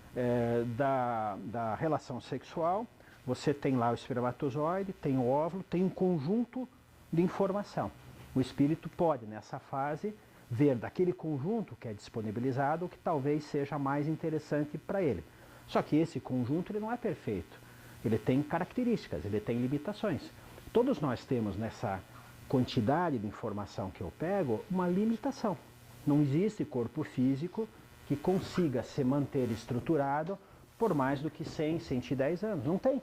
da relação sexual, você tem lá o espermatozoide, tem o óvulo, tem um conjunto de informação. O espírito pode, nessa fase, ver daquele conjunto que é disponibilizado o que talvez seja mais interessante para ele. Só que esse conjunto ele não é perfeito. Ele tem características, ele tem limitações. Todos nós temos nessa quantidade de informação que eu pego uma limitação. Não existe corpo físico que consiga se manter estruturado por mais do que 100, 110 anos. Não tem.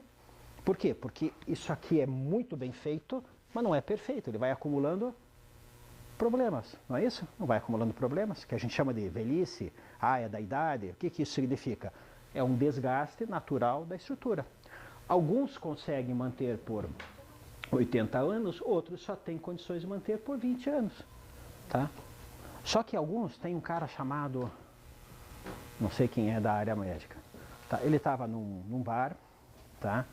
Por quê? Porque isso aqui é muito bem feito, mas não é perfeito. Ele vai acumulando problemas, não é isso? Não vai acumulando problemas, que a gente chama de velhice, é da idade. O que isso significa? É um desgaste natural da estrutura. Alguns conseguem manter por 80 anos, outros só têm condições de manter por 20 anos. Tá? Só que alguns, tem um cara chamado, não sei quem é da área médica, tá? Ele estava num bar, tá?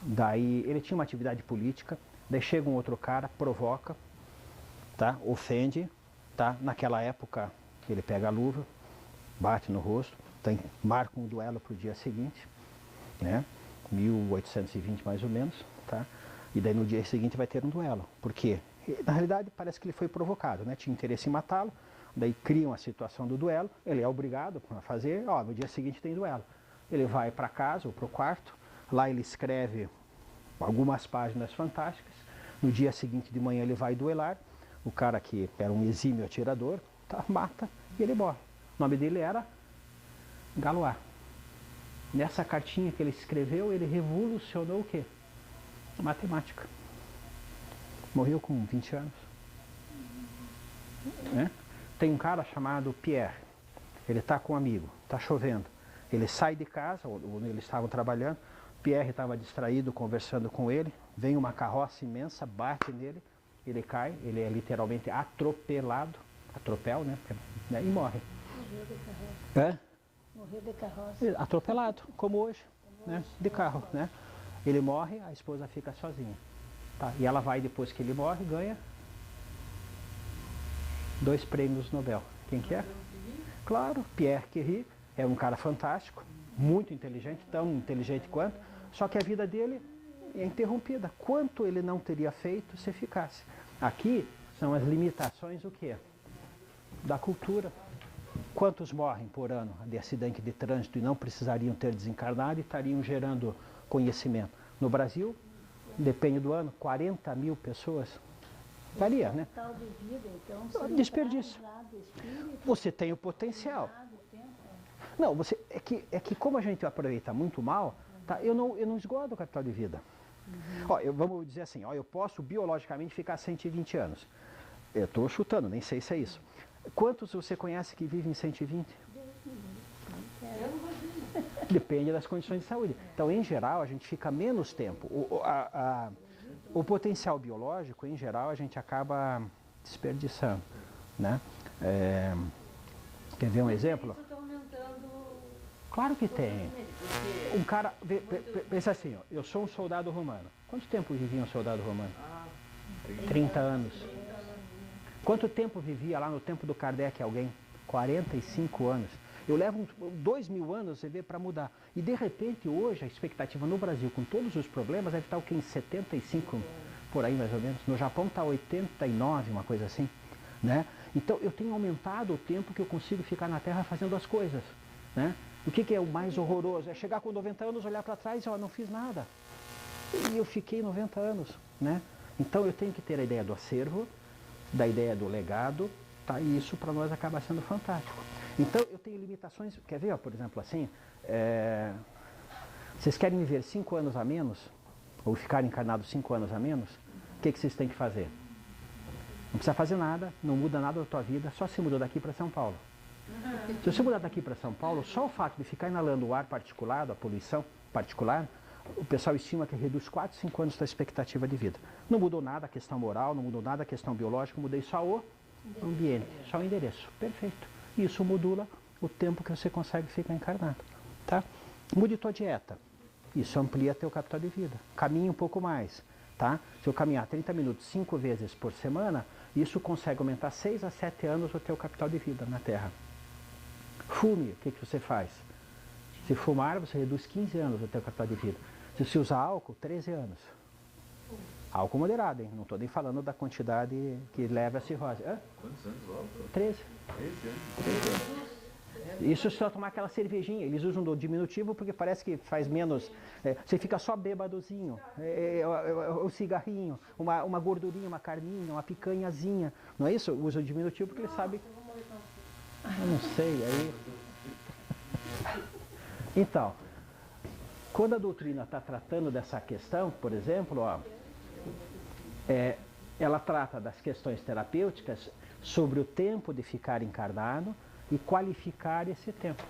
Daí ele tinha uma atividade política, daí chega um outro cara, provoca, tá? Ofende, tá? Naquela época ele pega a luva, bate no rosto, marca um duelo para o dia seguinte, né? 1820 mais ou menos, tá? E daí no dia seguinte vai ter um duelo. Por quê? Na realidade parece que ele foi provocado, né? Tinha interesse em matá-lo, daí criam a situação do duelo, ele é obrigado a fazer, no dia seguinte tem duelo. Ele vai para casa ou para o quarto, lá ele escreve algumas páginas fantásticas, no dia seguinte de manhã ele vai duelar, o cara que era um exímio atirador, mata e ele morre. O nome dele era Galois. Nessa cartinha que ele escreveu, ele revolucionou o quê? A matemática. Morreu com 20 anos. Né? Tem um cara chamado Pierre. Ele está com um amigo, está chovendo. Ele sai de casa, onde eles estavam trabalhando. Pierre estava distraído, conversando com ele. Vem uma carroça imensa, bate nele. Ele cai, ele é literalmente atropelado. Atropel, né? E morre. Morreu de carroça. Morreu de carroça. Atropelado, como hoje, né? De carro, né? Ele morre, a esposa fica sozinha. Tá? E ela vai, depois que ele morre, ganha 2 prêmios Nobel. Quem que é? Claro, Pierre Curie, é um cara fantástico, muito inteligente, tão inteligente quanto, só que a vida dele é interrompida. Quanto ele não teria feito se ficasse? Aqui são as limitações o quê? Da cultura. Quantos morrem por ano de acidente de trânsito e não precisariam ter desencarnado e estariam gerando conhecimento? No Brasil, depende do ano, 40 mil pessoas. Varia, né? Tal de vida, então, desperdício. Você tem o potencial. Não, é que como a gente aproveita muito mal, tá, eu não esgoto o capital de vida. Ó, vamos dizer assim, ó, eu posso biologicamente ficar 120 anos. Eu estou chutando, nem sei se é isso. Quantos você conhece que vivem 120? Depende das condições de saúde. Então, em geral, a gente fica menos tempo. O potencial biológico, em geral, a gente acaba desperdiçando, né? Quer ver um exemplo? Claro que tem. Um cara, pensa assim, ó, eu sou um soldado romano. Quanto tempo vivia um soldado romano? 30 anos. Quanto tempo vivia lá no tempo do Kardec alguém? 45 anos. Eu levo 2.000 anos, você vê, para mudar. E de repente hoje a expectativa no Brasil, com todos os problemas, deve estar o quê? Em 75, por aí mais ou menos. No Japão está 89, uma coisa assim, né? Então eu tenho aumentado o tempo que eu consigo ficar na Terra fazendo as coisas, né? O que é o mais horroroso? É chegar com 90 anos, olhar para trás e não fiz nada. E eu fiquei 90 anos, né? Então eu tenho que ter a ideia do acervo, da ideia do legado, tá? E isso para nós acaba sendo fantástico. Então eu tenho limitações, quer ver, ó, por exemplo, assim, vocês querem viver 5 anos a menos, ou ficar encarnados 5 anos a menos, o que vocês têm que fazer? Não precisa fazer nada, não muda nada da tua vida, só se mudou daqui para São Paulo. Se você mudar daqui para São Paulo, só o fato de ficar inalando o ar particulado, a poluição particular, o pessoal estima que reduz 4, 5 anos da expectativa de vida. Não mudou nada a questão moral, não mudou nada a questão biológica, mudei só o ambiente, só o endereço. Perfeito. Isso modula o tempo que você consegue ficar encarnado. Tá? Mude tua dieta. Isso amplia teu capital de vida. Caminhe um pouco mais. Tá? Se eu caminhar 30 minutos 5 vezes por semana, isso consegue aumentar 6 a 7 anos o teu capital de vida na Terra. Fume, o que você faz? Se fumar, você reduz 15 anos o teu capital de vida. Se você usar álcool, 13 anos. Álcool moderado, hein? Não estou nem falando da quantidade que leva a cirrose. Hã? Quantos anos o álcool? 13. 13 anos? 13 anos. Isso só tomar aquela cervejinha. Eles usam do diminutivo porque parece que faz menos. Você fica só bêbadozinho. O cigarrinho, uma gordurinha, uma carninha, uma picanhazinha. Não é isso? Usa o diminutivo porque ele sabe. Eu não sei. Aí. Então, quando a doutrina está tratando dessa questão, por exemplo, ó, ela trata das questões terapêuticas sobre o tempo de ficar encarnado e qualificar esse tempo.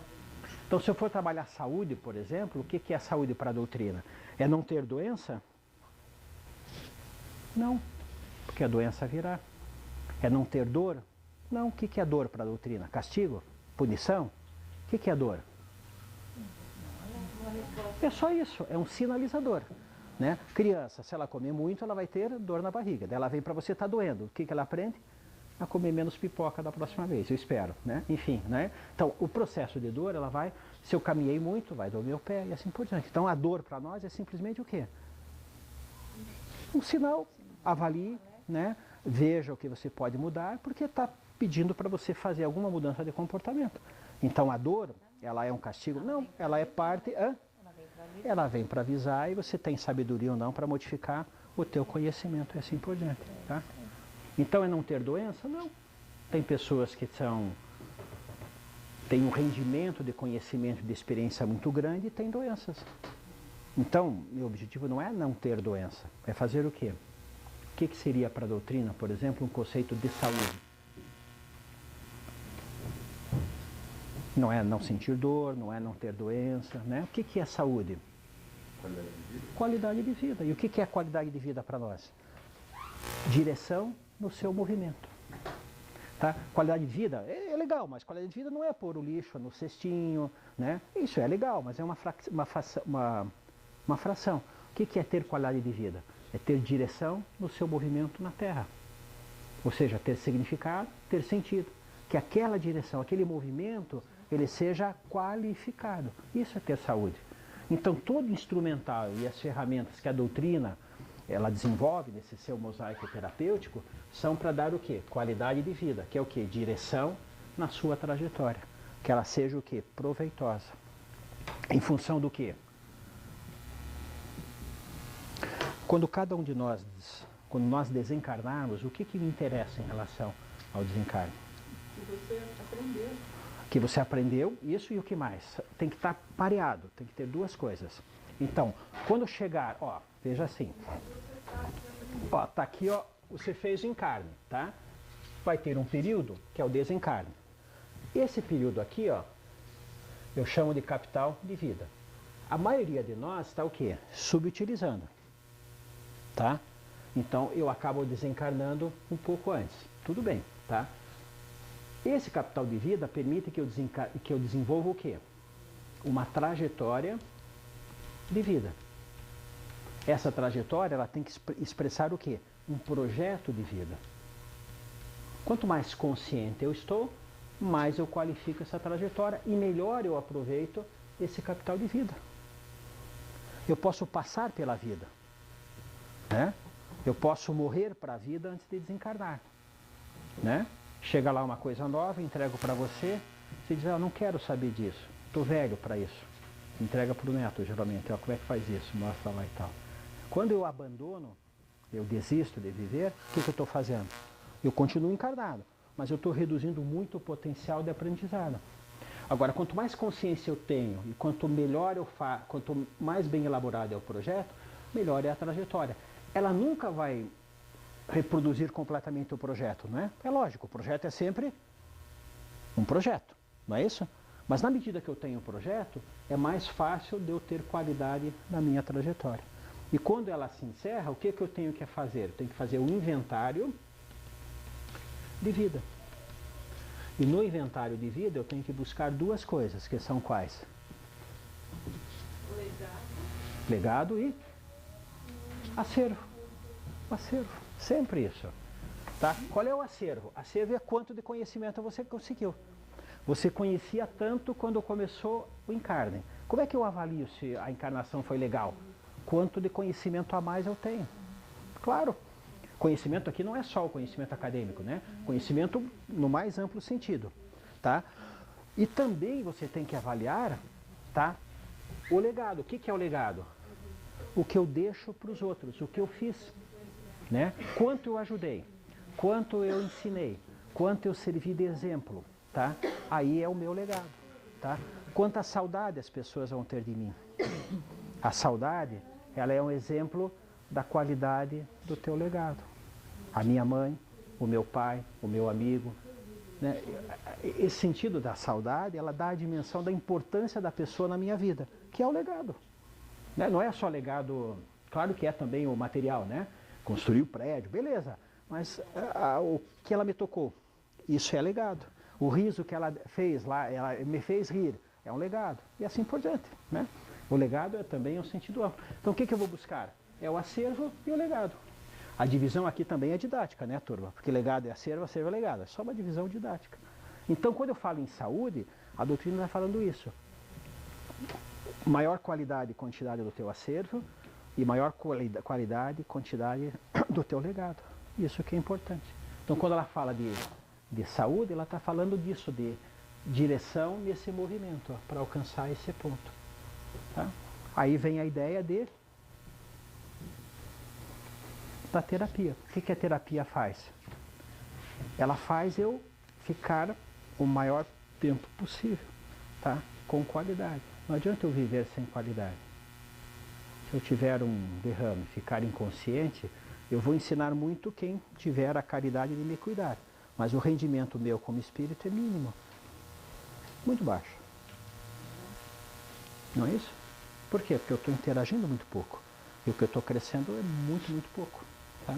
Então, se eu for trabalhar saúde, por exemplo, o que é saúde para a doutrina? É não ter doença? Não, porque a doença virá. É não ter dor? Não, o que é dor para a doutrina? Castigo? Punição? O que é dor? É só isso, é um sinalizador. Né? Criança, se ela comer muito, ela vai ter dor na barriga. Daí ela vem para você, está doendo. O que ela aprende? A comer menos pipoca da próxima vez, eu espero. Né? Enfim, né? Então o processo de dor, ela vai, se eu caminhei muito, vai doer meu pé e assim por diante. Então a dor para nós é simplesmente o quê? Um sinal, avalie, né? Veja o que você pode mudar, porque está pedindo para você fazer alguma mudança de comportamento. Então a dor, ela é um castigo? Não, ela é parte... Ela vem para avisar e você tem sabedoria ou não para modificar o teu conhecimento e assim por diante. Tá? Então é não ter doença? Não. Tem pessoas que têm um rendimento de conhecimento, de experiência muito grande e têm doenças. Então, meu objetivo não é não ter doença, é fazer o quê? O que seria para a doutrina, por exemplo, um conceito de saúde? Não é não sentir dor, não é não ter doença, né? O que é saúde? Qualidade de vida. Qualidade de vida. E o que é qualidade de vida para nós? Direção no seu movimento. Tá? Qualidade de vida é legal, mas qualidade de vida não é pôr o lixo no cestinho, né? Isso é legal, mas é uma fração. O que é ter qualidade de vida? É ter direção no seu movimento na Terra. Ou seja, ter significado, ter sentido. Que aquela direção, aquele movimento, ele seja qualificado. Isso é ter saúde. Então, todo instrumental e as ferramentas que a doutrina ela desenvolve nesse seu mosaico terapêutico são para dar o quê? Qualidade de vida, que é o quê? Direção na sua trajetória. Que ela seja o quê? Proveitosa. Em função do quê? Quando cada um de nós, quando nós desencarnarmos, o que me interessa em relação ao desencarne? Que você aprendeu. Que você aprendeu, isso e o que mais? Tem que estar pareado, tem que ter duas coisas. Então, quando chegar, ó, veja assim. Ó, tá aqui, ó, você fez o encarne, tá? Vai ter um período que é o desencarne. Esse período aqui, ó, eu chamo de capital de vida. A maioria de nós está o quê? Subutilizando, tá? Então, eu acabo desencarnando um pouco antes. Tudo bem, tá? Esse capital de vida permite que eu desenvolva o quê? Uma trajetória de vida. Essa trajetória ela tem que expressar o quê? Um projeto de vida. Quanto mais consciente eu estou, mais eu qualifico essa trajetória e melhor eu aproveito esse capital de vida. Eu posso passar pela vida, né? Eu posso morrer para a vida antes de desencarnar, né? Chega lá uma coisa nova, entrego para você, você diz, não quero saber disso, estou velho para isso. Entrega para o neto, geralmente, como é que faz isso? Mostra lá e tal. Quando eu abandono, eu desisto de viver, o que eu estou fazendo? Eu continuo encarnado, mas eu estou reduzindo muito o potencial de aprendizado. Agora, quanto mais consciência eu tenho e quanto melhor eu faço, quanto mais bem elaborado é o projeto, melhor é a trajetória. Ela nunca vai reproduzir completamente o projeto, não é? É lógico, o projeto é sempre um projeto, não é isso? Mas na medida que eu tenho um projeto, é mais fácil de eu ter qualidade na minha trajetória. E quando ela se encerra, o que eu tenho que fazer? Eu tenho que fazer um inventário de vida. E no inventário de vida eu tenho que buscar duas coisas, que são quais? Legado e acervo. Acervo. Sempre isso. Tá? Qual é o acervo? Acervo é quanto de conhecimento você conseguiu. Você conhecia tanto quando começou o encarne. Como é que eu avalio se a encarnação foi legal? Quanto de conhecimento a mais eu tenho? Claro, conhecimento aqui não é só o conhecimento acadêmico, né? Conhecimento no mais amplo sentido, tá? E também você tem que avaliar, tá? O legado. O que é o legado? O que eu deixo para os outros, o que eu fiz, né? Quanto eu ajudei, quanto eu ensinei, quanto eu servi de exemplo, tá? Aí é o meu legado, tá? Quanta saudade as pessoas vão ter de mim. A saudade, ela é um exemplo da qualidade do teu legado. A minha mãe, o meu pai, o meu amigo, né? Esse sentido da saudade, ela dá a dimensão da importância da pessoa na minha vida, que é o legado. Né? Não é só legado, claro que é também o material, né? Construir o prédio, beleza, mas o que ela me tocou, isso é legado. O riso que ela fez lá, ela me fez rir, é um legado. E assim por diante, né? O legado é também um sentido amplo. Então o que eu vou buscar? É o acervo e o legado. A divisão aqui também é didática, né, turma? Porque legado é acervo é legado. É só uma divisão didática. Então, quando eu falo em saúde, a doutrina está falando isso. Maior qualidade e quantidade do teu acervo e maior qualidade e quantidade do teu legado. Isso que é importante. Então, quando ela fala de saúde, ela está falando disso, de direção nesse movimento, para alcançar esse ponto. Tá? Aí vem a ideia da terapia. O que a terapia faz? Ela faz eu ficar o maior tempo possível, tá? Com qualidade. Não adianta eu viver sem qualidade. Se eu tiver um derrame, ficar inconsciente, eu vou ensinar muito quem tiver a caridade de me cuidar. Mas o rendimento meu como espírito é mínimo. Muito baixo. Não é isso? Por quê? Porque eu estou interagindo muito pouco. E o que eu estou crescendo é muito, muito pouco. Tá?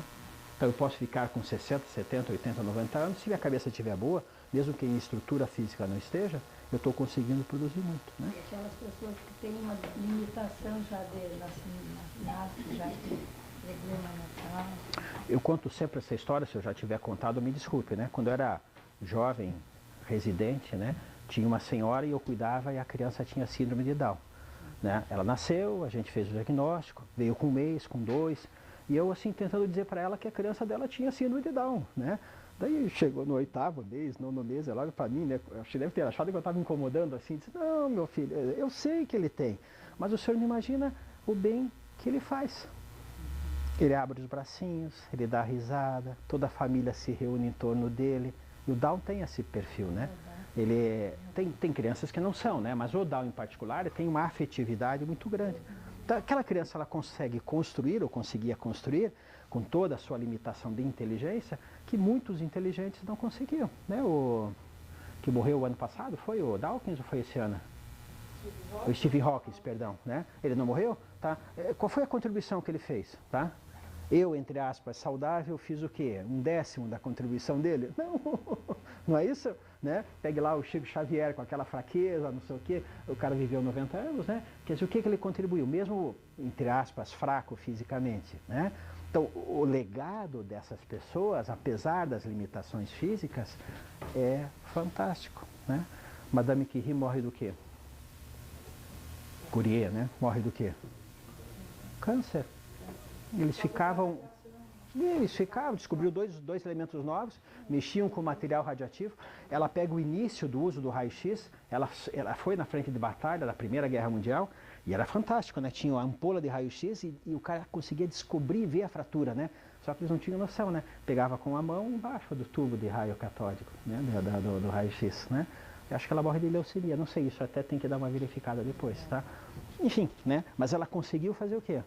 Então eu posso ficar com 60, 70, 80, 90 anos, se minha cabeça estiver boa, mesmo que a estrutura física não esteja, eu estou conseguindo produzir muito. Né? Aquelas pessoas que têm uma limitação já de nasce já Eu conto sempre essa história, se eu já tiver contado, me desculpe, né? Quando eu era jovem, residente, né? Tinha uma senhora e eu cuidava e a criança tinha síndrome de Down, né? Ela nasceu, a gente fez o diagnóstico, veio com 1 mês, com 2, e eu assim tentando dizer para ela que a criança dela tinha síndrome de Down, né? Daí chegou no 8º mês, 9º mês, ela olha para mim, né? Acho que deve ter achado que eu estava incomodando assim, disse, não, meu filho, eu sei que ele tem, mas o senhor não imagina o bem que ele faz. Ele abre os bracinhos, ele dá risada, toda a família se reúne em torno dele. E o Down tem esse perfil, né? Ele tem crianças que não são, né? Mas o Down em particular tem uma afetividade muito grande. Então, aquela criança ela consegue construir, ou conseguia construir, com toda a sua limitação de inteligência, que muitos inteligentes não conseguiam, né? O que morreu o ano passado foi o Dawkins ou foi esse ano? O Stephen Hawking, perdão, né? Ele não morreu, tá? Qual foi a contribuição que ele fez, tá? Eu, entre aspas, saudável, fiz o quê? 1/10 da contribuição dele? Não, não é isso? Né? Pegue lá o Chico Xavier com aquela fraqueza, não sei o quê, o cara viveu 90 anos, né? Quer dizer, o que ele contribuiu? Mesmo, entre aspas, fraco fisicamente, né? Então, o legado dessas pessoas, apesar das limitações físicas, é fantástico, né? Madame Curie morre do quê? Curie, né? Morre do quê? Câncer. Eles ficavam, descobriu dois elementos novos, mexiam com material radioativo. Ela pega o início do uso do raio-x, ela foi na frente de batalha da Primeira Guerra Mundial, e era fantástico, né? Tinha a ampola de raio-x e o cara conseguia descobrir e ver a fratura, né? Só que eles não tinham noção, né? Pegava com a mão embaixo do tubo de raio catódico, né? Do raio-x, né? Eu acho que ela morre de leucemia, não sei, isso até tem que dar uma verificada depois, tá? Enfim, né? Mas ela conseguiu fazer o quê?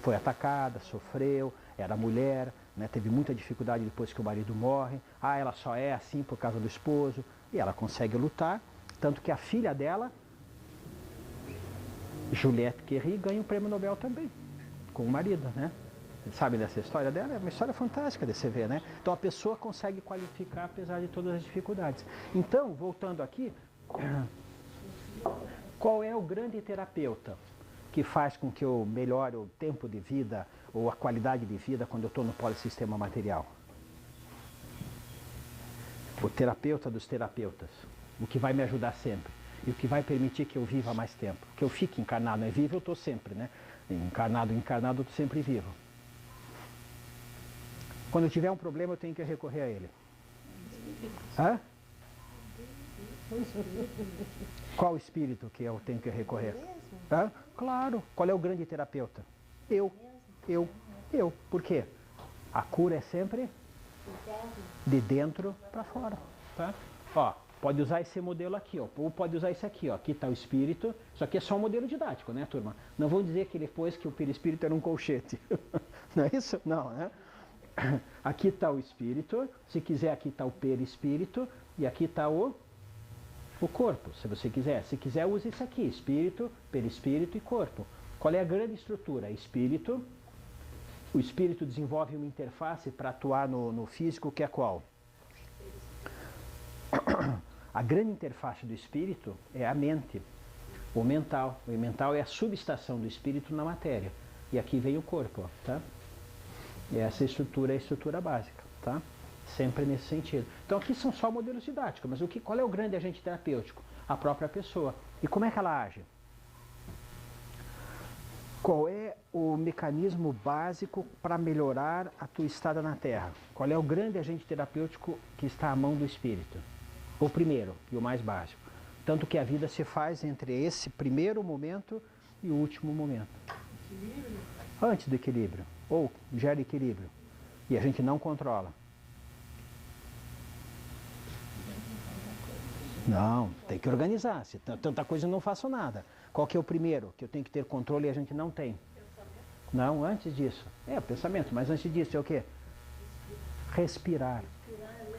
Foi atacada, sofreu, era mulher, né? Teve muita dificuldade depois que o marido morre. Ah, ela só é assim por causa do esposo. E ela consegue lutar, tanto que a filha dela, Juliette Curie, ganha o prêmio Nobel também, com o marido, né? Sabe dessa história dela? É uma história fantástica de você ver, né? Então a pessoa consegue qualificar apesar de todas as dificuldades. Então, voltando aqui, qual é o grande terapeuta que faz com que eu melhore o tempo de vida ou a qualidade de vida quando eu estou no polissistema material? O terapeuta dos terapeutas, o que vai me ajudar sempre e o que vai permitir que eu viva mais tempo, que eu fique encarnado, não é vivo eu estou sempre, né? Encarnado eu estou sempre vivo. Quando eu tiver um problema eu tenho que recorrer a ele. Hã? Qual espírito que eu tenho que recorrer? Hã? Claro. Qual é o grande terapeuta? Eu. Por quê? A cura é sempre de dentro para fora. Tá? Ó, pode usar esse modelo aqui, ó, ou pode usar esse aqui, ó. Aqui está o espírito. Isso aqui é só um modelo didático, né, turma? Não vão dizer que depois que o perispírito era um colchete. Não é isso? Não, né? Aqui está o espírito. Se quiser, aqui está o perispírito. E aqui está o corpo, se você quiser. Se quiser, use isso aqui, espírito, perispírito e corpo. Qual é a grande estrutura? Espírito. O espírito desenvolve uma interface para atuar no físico, que é qual? A grande interface do espírito é a mente, o mental. O mental é a subestação do espírito na matéria. E aqui vem o corpo, ó, tá? E essa estrutura é a estrutura básica, tá? Sempre nesse sentido. Então aqui são só modelos didáticos, mas qual é o grande agente terapêutico? A própria pessoa. E como é que ela age? Qual é o mecanismo básico para melhorar a tua estada na Terra? Qual é o grande agente terapêutico que está à mão do espírito? O primeiro e o mais básico. Tanto que a vida se faz entre esse primeiro momento e o último momento. Equilíbrio. Antes do equilíbrio. Ou gera equilíbrio. E a gente não controla. Não, tem que organizar. Se tanta coisa eu não faço nada. Qual que é o primeiro? Que eu tenho que ter controle e a gente não tem. Não, antes disso. É, pensamento, mas antes disso é o quê? Respirar.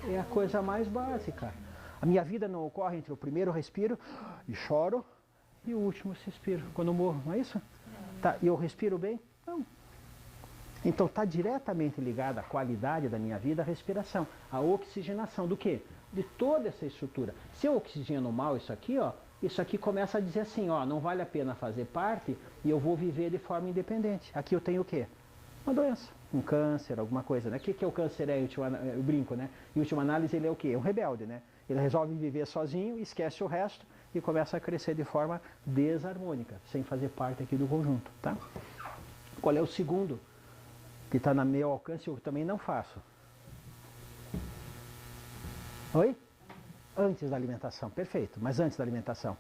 É a coisa mais básica. A minha vida não ocorre entre o primeiro respiro e choro e o último suspiro, quando eu morro, não é isso? Tá, e eu respiro bem? Não. Então está diretamente ligada à qualidade da minha vida, a respiração, a oxigenação do quê? De toda essa estrutura. Se eu oxigeno mal isso aqui começa a dizer assim, ó, não vale a pena fazer parte e eu vou viver de forma independente. Aqui eu tenho o quê? Uma doença, um câncer, alguma coisa, né? O que é o câncer? Eu brinco, né? Em última análise, ele é o quê? É um rebelde, né? Ele resolve viver sozinho, esquece o resto e começa a crescer de forma desarmônica, sem fazer parte aqui do conjunto, tá? Qual é o segundo que está no meu alcance e eu também não faço? Oi? Antes da alimentação, perfeito, mas antes da alimentação.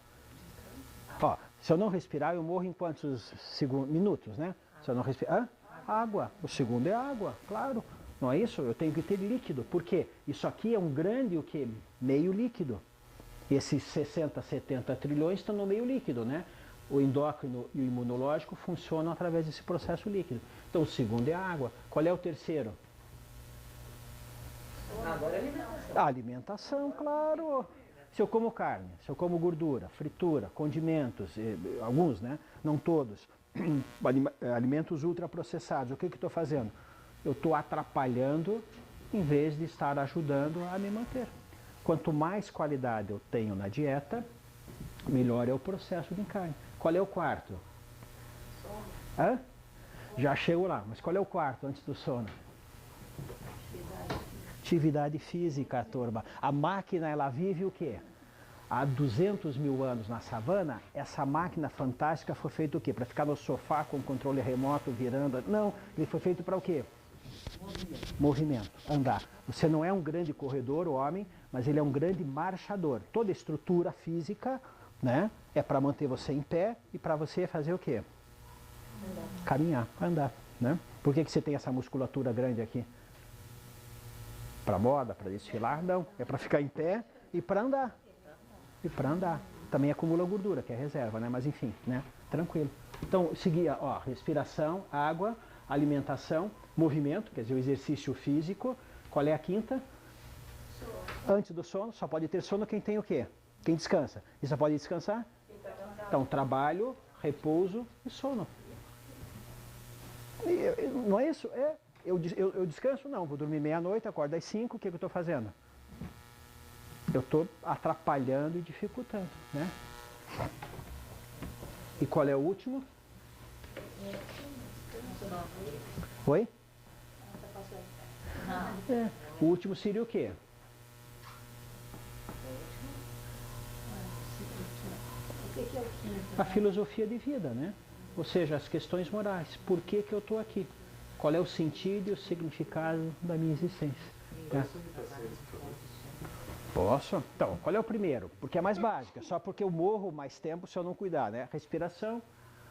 Ó, se eu não respirar, eu morro em quantos minutos, né? Se eu não respirar... Água. O segundo é água, claro. Não é isso? Eu tenho que ter líquido. Por quê? Isso aqui é um grande, o quê? Meio líquido. Esses 60, 70 trilhões estão no meio líquido, né? O endócrino e o imunológico funcionam através desse processo líquido. Então, o segundo é a água. Qual é o terceiro? Agora é alimentação. A alimentação, claro. Se eu como carne, se eu como gordura, fritura, condimentos, alguns, né? Não todos, alimentos ultraprocessados, o que eu estou fazendo? Eu estou atrapalhando em vez de estar ajudando a me manter. Quanto mais qualidade eu tenho na dieta, melhor é o processo de encarne. Qual é o quarto? Sono. Hã? Já chego lá, mas qual é o quarto antes do sono? Atividade física, turma. A máquina, ela vive o quê? Há 200 mil anos na savana, essa máquina fantástica foi feita o quê? Para ficar no sofá com o controle remoto virando? Não, ele foi feito para o quê? Movimento, andar. Você não é um grande corredor, o homem, mas ele é um grande marchador. Toda estrutura física, né, é para manter você em pé e para você fazer o quê? Andar. Caminhar, andar. Né? Por que você tem essa musculatura grande aqui? Para moda, para desfilar? Não, é para ficar em pé e para andar. E para andar. Também acumula gordura, que é reserva, né? Mas enfim, né? Tranquilo. Então, seguia, ó, respiração, água, alimentação, movimento, quer dizer, o exercício físico. Qual é a quinta? Sono. Antes do sono, só pode ter sono quem tem o quê? Quem descansa. E só pode descansar? Então, trabalho, repouso e sono. Não é isso? Eu descanso? Não. Vou dormir meia-noite, acordo às 5, o que eu estou fazendo? Eu estou atrapalhando e dificultando, né? E qual é o último? Oi? O último seria o quê? A filosofia de vida, né? Ou seja, as questões morais. Por que eu estou aqui? Qual é o sentido e o significado da minha existência? Né? Posso? Então, qual é o primeiro? Porque é mais básica, só porque eu morro mais tempo se eu não cuidar, né? A respiração,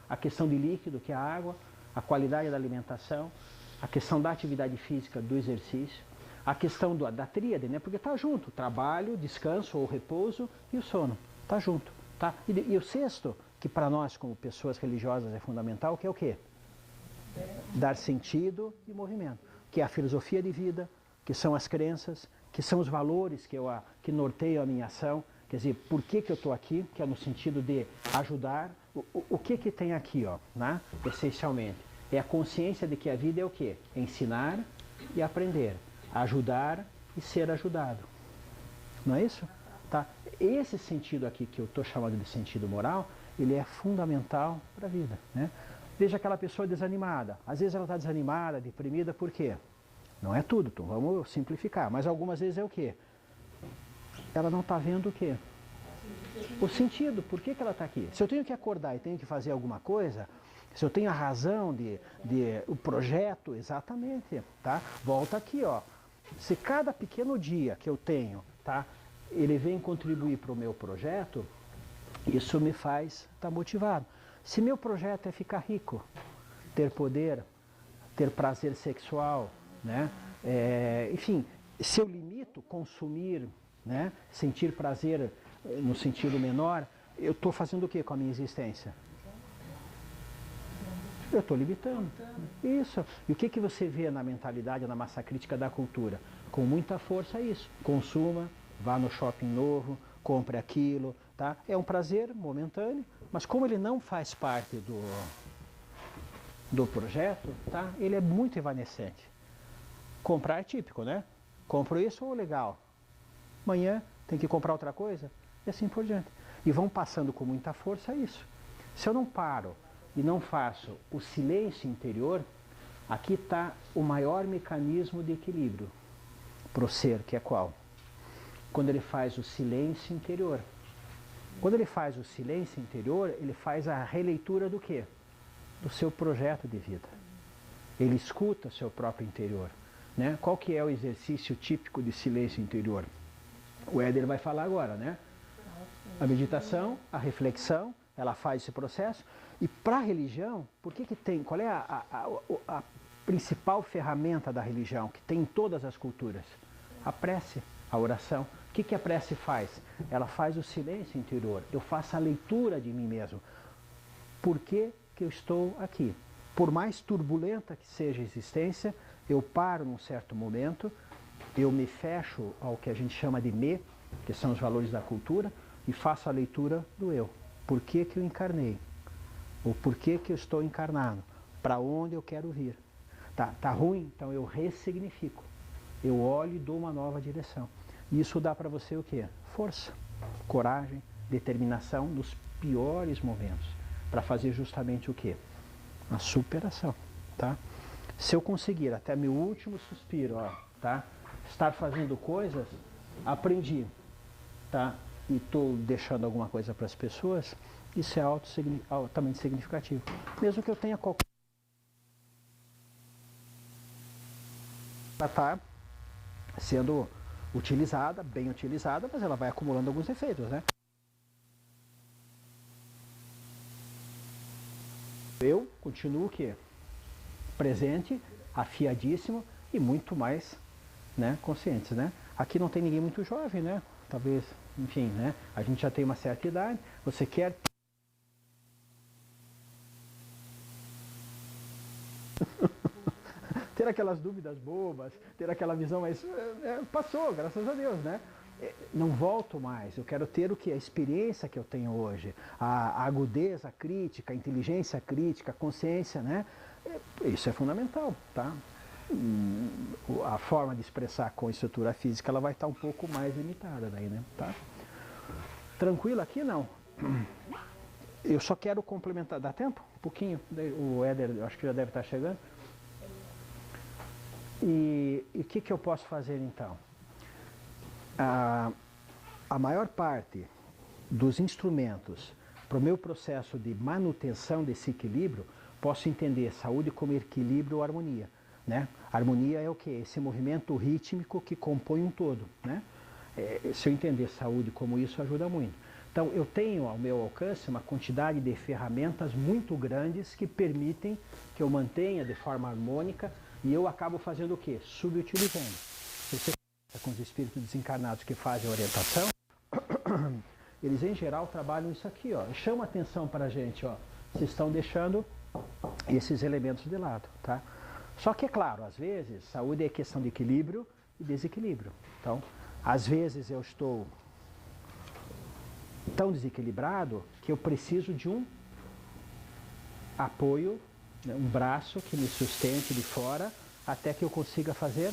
a questão de líquido, que é a água, a qualidade da alimentação, a questão da atividade física, do exercício, a questão da tríade, né? Porque tá junto, trabalho, descanso ou repouso e o sono, tá junto, tá? E o sexto, que para nós como pessoas religiosas é fundamental, que é o quê? Dar sentido e movimento, que é a filosofia de vida, que são as crenças, que são os valores que norteiam a minha ação, quer dizer, por que eu estou aqui, que é no sentido de ajudar. O que tem aqui, ó, né? Essencialmente, é a consciência de que a vida é o quê? Ensinar e aprender, ajudar e ser ajudado. Não é isso? Tá? Esse sentido aqui, que eu estou chamando de sentido moral, ele é fundamental para a vida, né? Veja aquela pessoa desanimada. Às vezes ela está desanimada, deprimida, por quê? Não é tudo, então vamos simplificar, mas algumas vezes é o quê? Ela não está vendo o quê? O sentido, por que ela está aqui? Se eu tenho que acordar e tenho que fazer alguma coisa, se eu tenho a razão o projeto, exatamente, tá? Volta aqui, ó. Se cada pequeno dia que eu tenho, tá? Ele vem contribuir para o meu projeto, isso me faz estar motivado. Se meu projeto é ficar rico, ter poder, ter prazer sexual, né? Enfim, se eu limito consumir, né? Sentir prazer no sentido menor, eu estou fazendo o que com a minha existência? Eu estou limitando. Isso. E o que você vê na mentalidade, na massa crítica da cultura? Com muita força é isso. Consuma, vá no shopping novo, compre aquilo, tá? É um prazer momentâneo, mas como ele não faz parte do projeto, tá? Ele é muito evanescente. Comprar é típico, né? Compro isso, ou legal. Amanhã tem que comprar outra coisa, e assim por diante. E vão passando com muita força isso. Se eu não paro e não faço o silêncio interior, Aqui está o maior mecanismo de equilíbrio para o ser, que é qual? Quando ele faz o silêncio interior. Quando ele faz o silêncio interior, ele faz a releitura do quê? Do seu projeto de vida. Ele escuta o seu próprio interior. Né? Qual que é o exercício típico de silêncio interior? O Éder vai falar agora, né? A meditação, a reflexão, ela faz esse processo. E para a religião, qual é a principal ferramenta da religião, que tem em todas as culturas? A prece, a oração. O que a prece faz? Ela faz o silêncio interior. Eu faço a leitura de mim mesmo. Por que eu estou aqui? Por mais turbulenta que seja a existência, eu paro num certo momento, eu me fecho ao que a gente chama de me, que são os valores da cultura, e faço a leitura do eu. Por que eu encarnei? Ou por que eu estou encarnado? Para onde eu quero vir? Tá ruim? Então eu ressignifico. Eu olho e dou uma nova direção. Isso dá para você o quê? Força, coragem, determinação nos piores momentos. Para fazer justamente o quê? A superação. Tá? Se eu conseguir até meu último suspiro, tá? Estar fazendo coisas, aprendi. Tá? E estou deixando alguma coisa para as pessoas, isso é altamente significativo. Mesmo que eu tenha qualquer... Ela está sendo utilizada, bem utilizada, mas ela vai acumulando alguns efeitos, né? Eu continuo o quê? Presente, afiadíssimo e muito mais, né, conscientes, né? Aqui não tem ninguém muito jovem, né? Talvez, enfim, né? A gente já tem uma certa idade, você quer... ter aquelas dúvidas bobas, ter aquela visão, mas passou, graças a Deus, né? Não volto mais, eu quero ter o que? A experiência que eu tenho hoje, a agudeza crítica, a inteligência crítica, a consciência, né? Isso é fundamental, tá? A forma de expressar com estrutura física, ela vai estar um pouco mais limitada daí, né? Tá? Tranquilo aqui? Não. Eu só quero complementar, dá tempo? Um pouquinho, o Éder, eu acho que já deve estar chegando. E o que eu posso fazer então? A maior parte dos instrumentos para o meu processo de manutenção desse equilíbrio, posso entender saúde como equilíbrio ou harmonia. Né? Harmonia é o que? Esse movimento rítmico que compõe um todo. Né? Se eu entender saúde como isso, ajuda muito. Então, eu tenho ao meu alcance uma quantidade de ferramentas muito grandes que permitem que eu mantenha de forma harmônica e eu acabo fazendo o quê? Subutilizando. Você com os espíritos desencarnados que fazem a orientação, eles em geral trabalham isso aqui, ó. Chama atenção para a gente, ó. Vocês estão deixando esses elementos de lado, tá? Só que é claro, às vezes, saúde é questão de equilíbrio e desequilíbrio. Então, às vezes eu estou tão desequilibrado que eu preciso de um apoio, né, um braço que me sustente de fora até que eu consiga fazer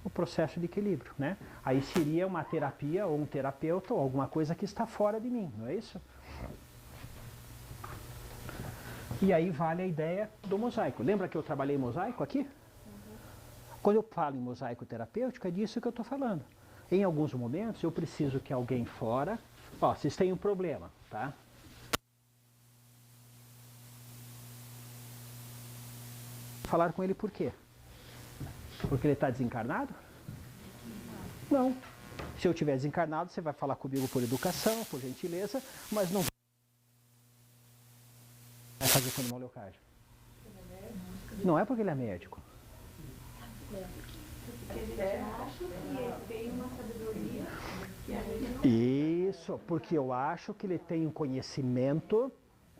o processo de equilíbrio, né? Aí seria uma terapia ou um terapeuta ou alguma coisa que está fora de mim, não é isso? E aí vale a ideia do mosaico. Lembra que eu trabalhei mosaico aqui? Quando eu falo em mosaico terapêutico, é disso que eu estou falando. Em alguns momentos eu preciso que alguém fora... Ó, vocês têm um problema, tá? Falar com ele por quê? Porque ele está desencarnado? Não. Se eu estiver desencarnado, você vai falar comigo por educação, por gentileza, mas não vai fazer fonoaudiólogo. Não é porque ele é médico. Porque a gente acha que ele tem uma sabedoria que a gente não... Isso, porque eu acho que ele tem um conhecimento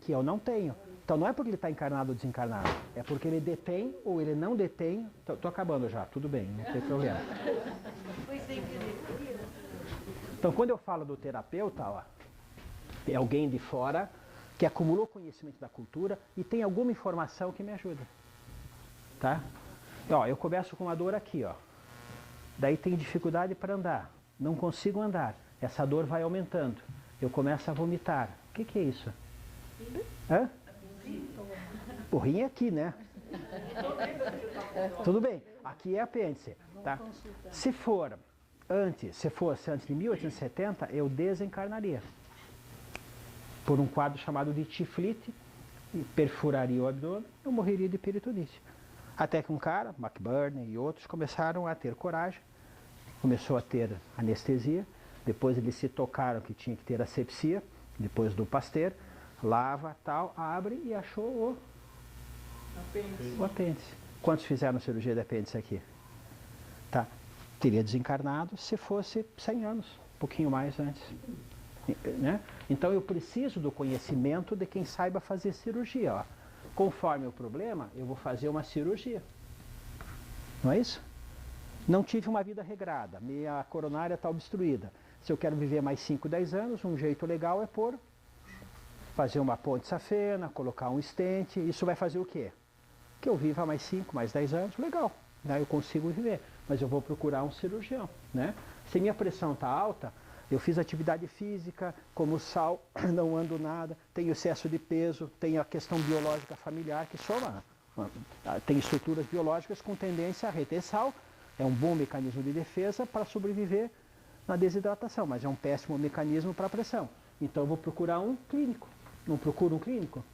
que eu não tenho. Então não é porque ele está encarnado ou desencarnado, é porque ele detém ou ele não detém. Estou acabando já, tudo bem, não tem problema. Então quando eu falo do terapeuta, ó, é alguém de fora que acumulou conhecimento da cultura e tem alguma informação que me ajuda. Tá? Ó, eu começo com uma dor aqui, ó. Daí tem dificuldade para andar, não consigo andar. Essa dor vai aumentando. Eu começo a vomitar. O que é isso? Hã? O rim é aqui, né? Tudo bem, aqui é apêndice, tá? Se fosse antes de 1870, eu desencarnaria. Por um quadro chamado de tiflite, e perfuraria o abdômen, eu morreria de peritonite. Até que um cara, McBurney e outros, começaram a ter coragem, começou a ter anestesia, depois eles se tocaram que tinha que ter asepsia, depois do Pasteur, lava, tal, abre e achou o apêndice. Quantos fizeram cirurgia de apêndice aqui? Tá. Teria desencarnado se fosse 100 anos, um pouquinho mais antes. Né? Então eu preciso do conhecimento de quem saiba fazer cirurgia. Ó. Conforme o problema, eu vou fazer uma cirurgia. Não é isso? Não tive uma vida regrada, minha coronária está obstruída. Se eu quero viver mais 5, 10 anos, um jeito legal é fazer uma ponte safena, colocar um estente. Isso vai fazer o quê? Que eu viva mais 5, mais 10 anos, legal. Né? Eu consigo viver, mas eu vou procurar um cirurgião. Né? Se minha pressão está alta, eu fiz atividade física, como sal, não ando nada, tenho excesso de peso, tenho a questão biológica familiar, que tem estruturas biológicas com tendência a reter sal, é um bom mecanismo de defesa para sobreviver na desidratação, mas é um péssimo mecanismo para a pressão. Então eu vou procurar um clínico. Não procuro um clínico?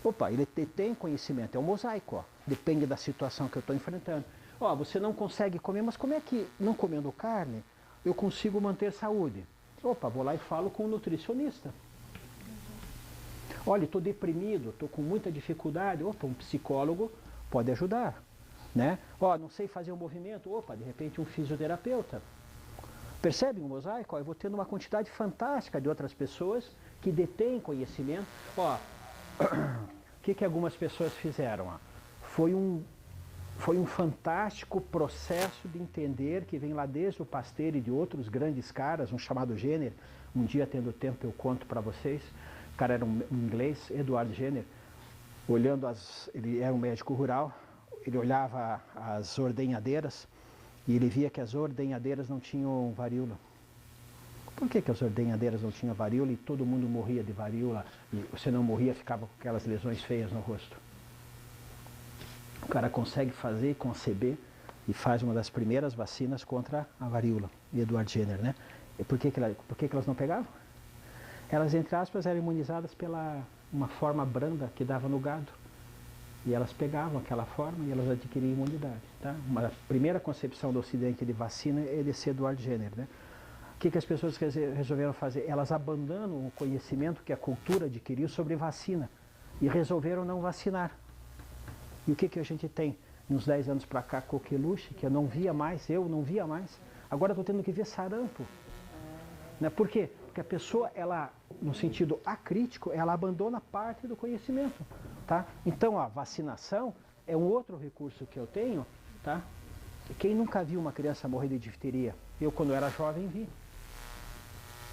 Opa, ele tem conhecimento, é um mosaico, ó. Depende da situação que eu estou enfrentando. Ó, você não consegue comer, mas como é que, não comendo carne, eu consigo manter saúde? Opa, vou lá e falo com um nutricionista. Olha, estou deprimido, estou com muita dificuldade. Opa, um psicólogo pode ajudar. Né? Ó, não sei fazer um movimento. Opa, de repente um fisioterapeuta. Percebe um mosaico? Ó, eu vou tendo uma quantidade fantástica de outras pessoas que detêm conhecimento. Ó, o que algumas pessoas fizeram? Ó? Foi um fantástico processo de entender, que vem lá desde o Pasteur e de outros grandes caras, um chamado Jenner. Um dia, tendo tempo, eu conto para vocês. O cara era um inglês, Edward Jenner, ele era um médico rural, ele olhava as ordenhadeiras e ele via que as ordenhadeiras não tinham varíola. Por que as ordenhadeiras não tinham varíola e todo mundo morria de varíola e você não morria, ficava com aquelas lesões feias no rosto? O cara consegue fazer e conceber e faz uma das primeiras vacinas contra a varíola, Edward Jenner, né? E por que elas não pegavam? Elas, entre aspas, eram imunizadas pela uma forma branda que dava no gado. E elas pegavam aquela forma e elas adquiriam imunidade. Tá? Uma primeira concepção do Ocidente de vacina é desse Edward Jenner, né? O que as pessoas resolveram fazer? Elas abandonam o conhecimento que a cultura adquiriu sobre vacina e resolveram não vacinar. E o que a gente tem? Uns 10 anos para cá, coqueluche, que eu não via mais. Agora estou tendo que ver sarampo. Né? Por quê? Porque a pessoa, ela, no sentido acrítico, ela abandona parte do conhecimento. Tá? Então a vacinação é um outro recurso que eu tenho. Tá? Quem nunca viu uma criança morrer de difteria? Eu, quando era jovem, vi.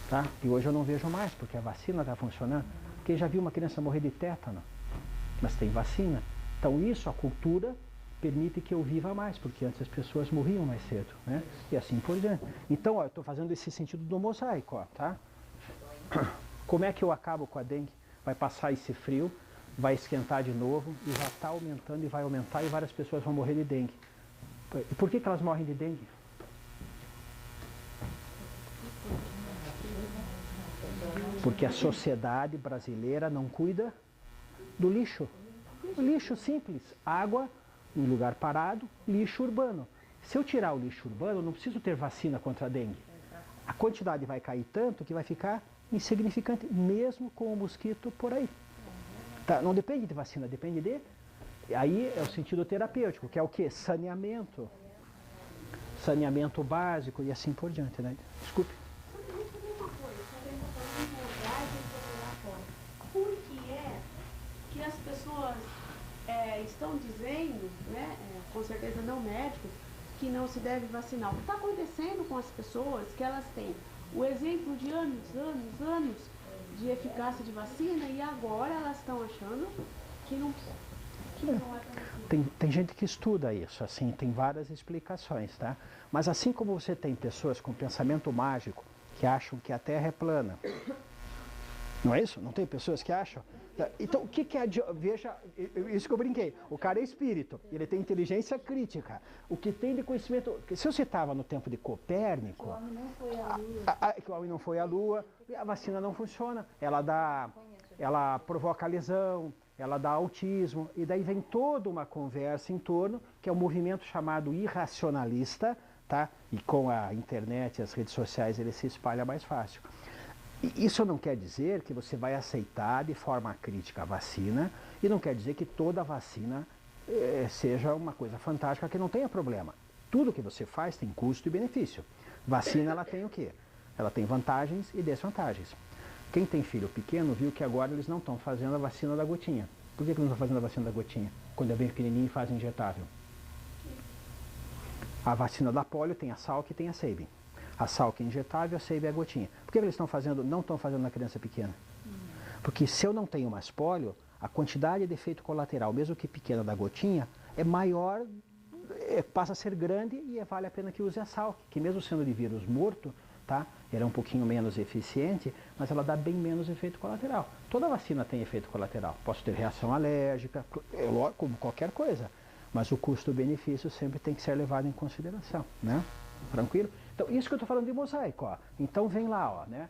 Tá? E hoje eu não vejo mais, porque a vacina está funcionando. Quem já viu uma criança morrer de tétano? Mas tem vacina. Então isso, a cultura, permite que eu viva mais, porque antes as pessoas morriam mais cedo, né? E assim por diante. Então, ó, eu estou fazendo esse sentido do mosaico, ó, tá? Como é que eu acabo com a dengue? Vai passar esse frio, vai esquentar de novo, e já está aumentando e vai aumentar, e várias pessoas vão morrer de dengue. E por que elas morrem de dengue? Porque a sociedade brasileira não cuida do lixo. O lixo simples, água em lugar parado, lixo urbano. Se eu tirar o lixo urbano, eu não preciso ter vacina contra a dengue. A quantidade vai cair tanto que vai ficar insignificante, mesmo com o mosquito por aí. Tá? Não depende de vacina, depende de... Aí é o sentido terapêutico, que é o quê? Saneamento. Saneamento básico e assim por diante, né? Desculpe. Por que é que as pessoas estão dizendo, né, com certeza não médicos, que não se deve vacinar? O que está acontecendo com as pessoas que elas têm o exemplo de anos de eficácia de vacina e agora elas estão achando que não é. Tem gente que estuda isso, assim, tem várias explicações, tá? Mas assim como você tem pessoas com pensamento mágico que acham que a Terra é plana, Não é isso? Não tem pessoas que acham? Então, o que é... Veja, isso que eu brinquei. O cara é espírito, ele tem inteligência crítica. O que tem de conhecimento... Se você estava no tempo de Copérnico... Que o homem não foi à Lua. Que o homem não foi à Lua, a vacina não funciona. Ela provoca lesão, ela dá autismo, e daí vem toda uma conversa em torno, que é um movimento chamado irracionalista, tá? E com a internet e as redes sociais ele se espalha mais fácil. E isso não quer dizer que você vai aceitar de forma crítica a vacina, e não quer dizer que toda vacina seja uma coisa fantástica que não tenha problema. Tudo que você faz tem custo e benefício. Vacina, ela tem o quê? Ela tem vantagens e desvantagens. Quem tem filho pequeno viu que agora eles não estão fazendo a vacina da gotinha. Por que não estão fazendo a vacina da gotinha? Quando é bem pequenininho e faz injetável. A vacina da polio tem a Salk e tem a Sabin. A Salk é injetável, a Sabin é a gotinha. Por que eles não estão fazendo na criança pequena? Porque se eu não tenho mais polio, a quantidade de efeito colateral, mesmo que pequena da gotinha, é maior, passa a ser grande, e vale a pena que use a Salk, que mesmo sendo de vírus morto, tá? Ela é um pouquinho menos eficiente, mas ela dá bem menos efeito colateral. Toda vacina tem efeito colateral. Posso ter reação alérgica, como qualquer coisa. Mas o custo-benefício sempre tem que ser levado em consideração, né? Tranquilo? Então, isso que eu estou falando de mosaico, ó. Então, vem lá, ó, né?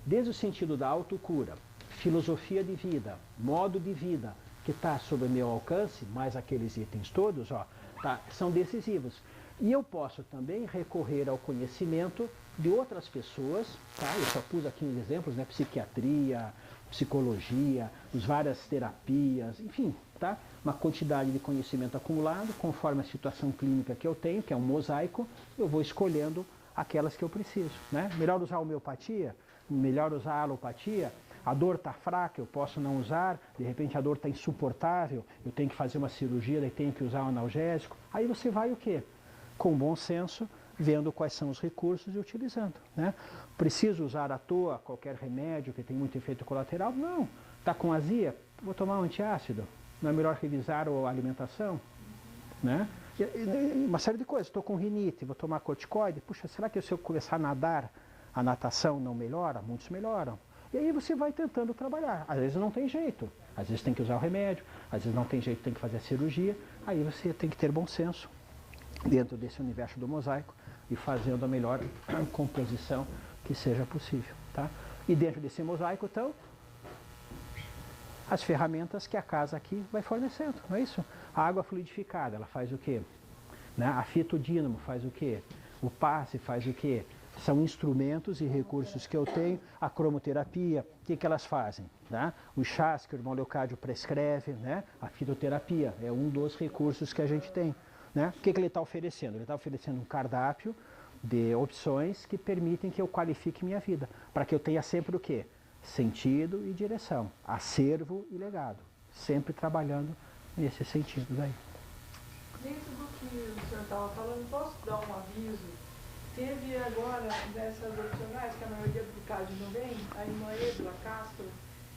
Desde o sentido da autocura, filosofia de vida, modo de vida, que está sob o meu alcance, mais aqueles itens todos, ó, tá? São decisivos. E eu posso também recorrer ao conhecimento de outras pessoas, tá? Eu só pus aqui uns exemplos, né? Psiquiatria, psicologia, as várias terapias, enfim, tá? Uma quantidade de conhecimento acumulado, conforme a situação clínica que eu tenho, que é um mosaico, eu vou escolhendo aquelas que eu preciso, né? Melhor usar a homeopatia, melhor usar a alopatia, a dor está fraca, eu posso não usar, de repente a dor está insuportável, eu tenho que fazer uma cirurgia, daí tenho que usar um analgésico. Aí você vai o quê? Com bom senso, vendo quais são os recursos e utilizando, né? Preciso usar à toa qualquer remédio que tem muito efeito colateral? Não. Está com azia? Vou tomar um antiácido. Não é melhor revisar a alimentação? Né? E uma série de coisas. Estou com rinite, vou tomar corticoide? Puxa, será que se eu começar a nadar, a natação não melhora? Muitos melhoram. E aí você vai tentando trabalhar. Às vezes não tem jeito. Às vezes tem que usar o remédio. Às vezes não tem jeito, tem que fazer a cirurgia. Aí você tem que ter bom senso dentro desse universo do mosaico e fazendo a melhor composição que seja possível, tá? E dentro desse mosaico, então, as ferramentas que a casa aqui vai fornecendo, não é isso? A água fluidificada, ela faz o quê? Né? A fitodínamo faz o quê? O passe faz o quê? São instrumentos e recursos que eu tenho. A cromoterapia, o que elas fazem? Né? Os chás que o irmão Leocádio prescreve, né? A fitoterapia é um dos recursos que a gente tem. Né? O que ele está oferecendo? Ele está oferecendo um cardápio de opções que permitem que eu qualifique minha vida, para que eu tenha sempre o quê? Sentido e direção, acervo e legado, sempre trabalhando nesse sentido daí. Dentro do que o senhor estava falando, posso dar um aviso? Teve agora dessas opcionais, que a maioria do caso não vem, a irmã Edla Castro,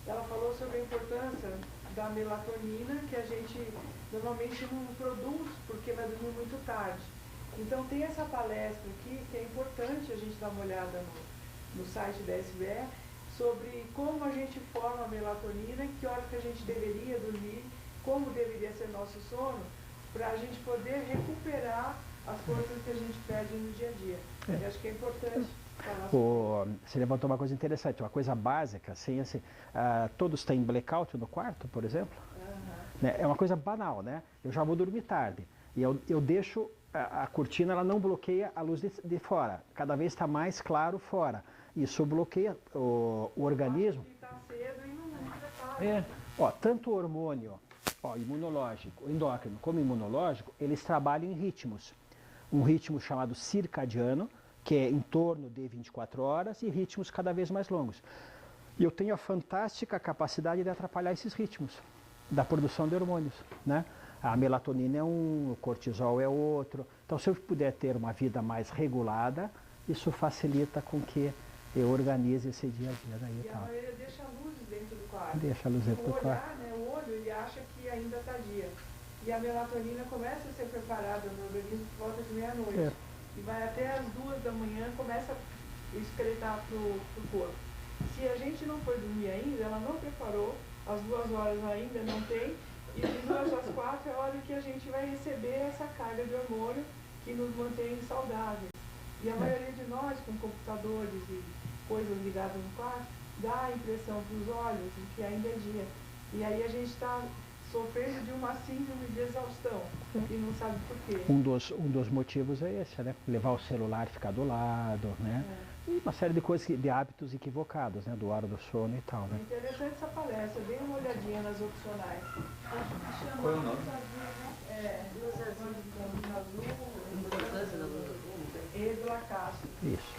ela falou sobre a importância da melatonina, que a gente normalmente não produz porque vai dormir muito tarde. Então tem essa palestra aqui que é importante a gente dar uma olhada no site da SBE sobre como a gente forma a melatonina, que hora que a gente deveria dormir, como deveria ser nosso sono, para a gente poder recuperar as forças que a gente perde no dia a dia. Eu acho que é importante falar sobre isso. Você levantou uma coisa interessante, uma coisa básica, assim, todos têm blackout no quarto, por exemplo? Né? É uma coisa banal, né? Eu já vou dormir tarde e eu deixo a cortina, ela não bloqueia a luz de fora, cada vez está mais claro fora. Isso bloqueia o organismo. Está cedo e não prepara. Tanto o hormônio imunológico, endócrino, como imunológico, eles trabalham em ritmos. Um ritmo chamado circadiano, que é em torno de 24 horas, e ritmos cada vez mais longos. E eu tenho a fantástica capacidade de atrapalhar esses ritmos da produção de hormônios, né? A melatonina é um, o cortisol é outro. Então, se eu puder ter uma vida mais regulada, isso facilita com que eu organize esse dia a dia daí. E a maioria deixa a luz dentro do quarto. Deixa a luz dentro do quarto. O olho, ele acha que ainda está dia. E a melatonina começa a ser preparada no organismo por volta de meia-noite. E vai até as 2 da manhã, começa a excretar para o corpo. Se a gente não for dormir ainda, ela não preparou, as 2 horas ainda não tem, e de 2 às 4 é a hora que a gente vai receber essa carga de hormônio que nos mantém saudáveis. E a maioria de nós, com computadores e coisas ligadas no quarto, dá a impressão para os olhos de que ainda é dia. E aí a gente está sofrendo de uma síndrome de exaustão e não sabe por quê. Um dos motivos é esse, né? Levar o celular e ficar do lado, né? E uma série de coisas, de hábitos equivocados, né? Do hora do sono e tal, É né? interessante essa palestra, dê uma olhadinha nas opcionais. Qual é o nome? Luz azul, Edla Castro. Isso.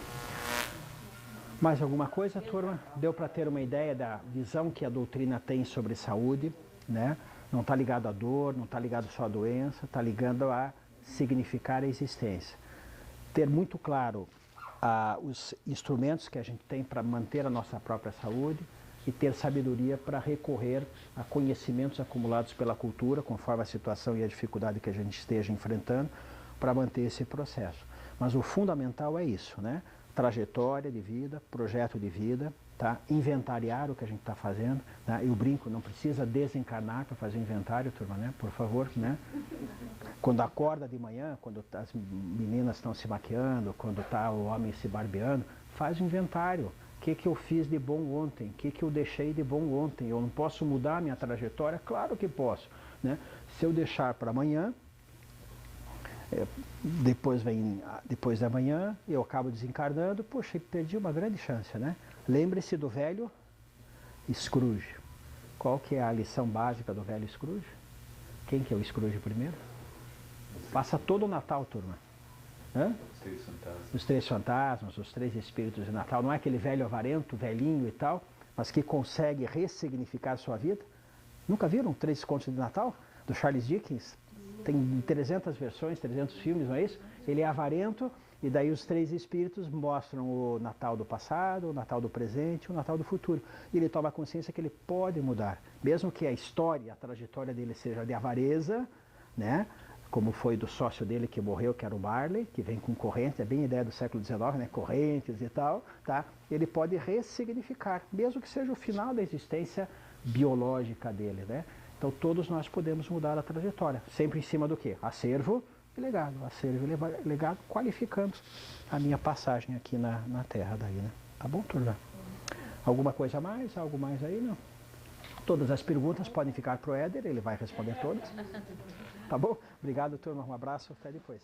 Mais alguma coisa, turma? Deu para ter uma ideia da visão que a doutrina tem sobre saúde, né? Não está ligado à dor, não está ligado só à doença, está ligado a significar a existência. Ter muito claro os instrumentos que a gente tem para manter a nossa própria saúde e ter sabedoria para recorrer a conhecimentos acumulados pela cultura, conforme a situação e a dificuldade que a gente esteja enfrentando, para manter esse processo. Mas o fundamental é isso, né? Trajetória de vida, projeto de vida, tá? Inventariar o que a gente está fazendo, né? Eu brinco, não precisa desencarnar para fazer inventário, turma, né? Por favor, né? Quando acorda de manhã, quando as meninas estão se maquiando, quando está o homem se barbeando, faz um inventário. O que eu fiz de bom ontem? O que eu deixei de bom ontem? Eu não posso mudar a minha trajetória? Claro que posso, né? Se eu deixar para amanhã, depois da manhã, eu acabo desencarnando, poxa, perdi uma grande chance, né? Lembre-se do velho Scrooge. Qual que é a lição básica do velho Scrooge? Quem que é o Scrooge primeiro? Passa todo o Natal, turma. Hã? Os 3 fantasmas, os 3 espíritos de Natal. Não é aquele velho avarento, velhinho e tal, mas que consegue ressignificar a sua vida. Nunca viram 3 contos de Natal? Do Charles Dickens? Tem 300 versões, 300 filmes, não é isso? Ele é avarento e daí os 3 espíritos mostram o Natal do passado, o Natal do presente e o Natal do futuro. E ele toma consciência que ele pode mudar. Mesmo que a história, a trajetória dele seja de avareza, né? Como foi do sócio dele que morreu, que era o Marley, que vem com correntes, é bem a ideia do século XIX, né? Correntes e tal, tá? Ele pode ressignificar, mesmo que seja o final da existência biológica dele, né? Então todos nós podemos mudar a trajetória, sempre em cima do quê? Acervo e legado. Acervo e legado, qualificando a minha passagem aqui na Terra daí, né? Tá bom, turma? Alguma coisa a mais? Algo mais aí, não? Todas as perguntas podem ficar pro Éder, ele vai responder todas. Tá bom? Obrigado, turma. Um abraço, até depois.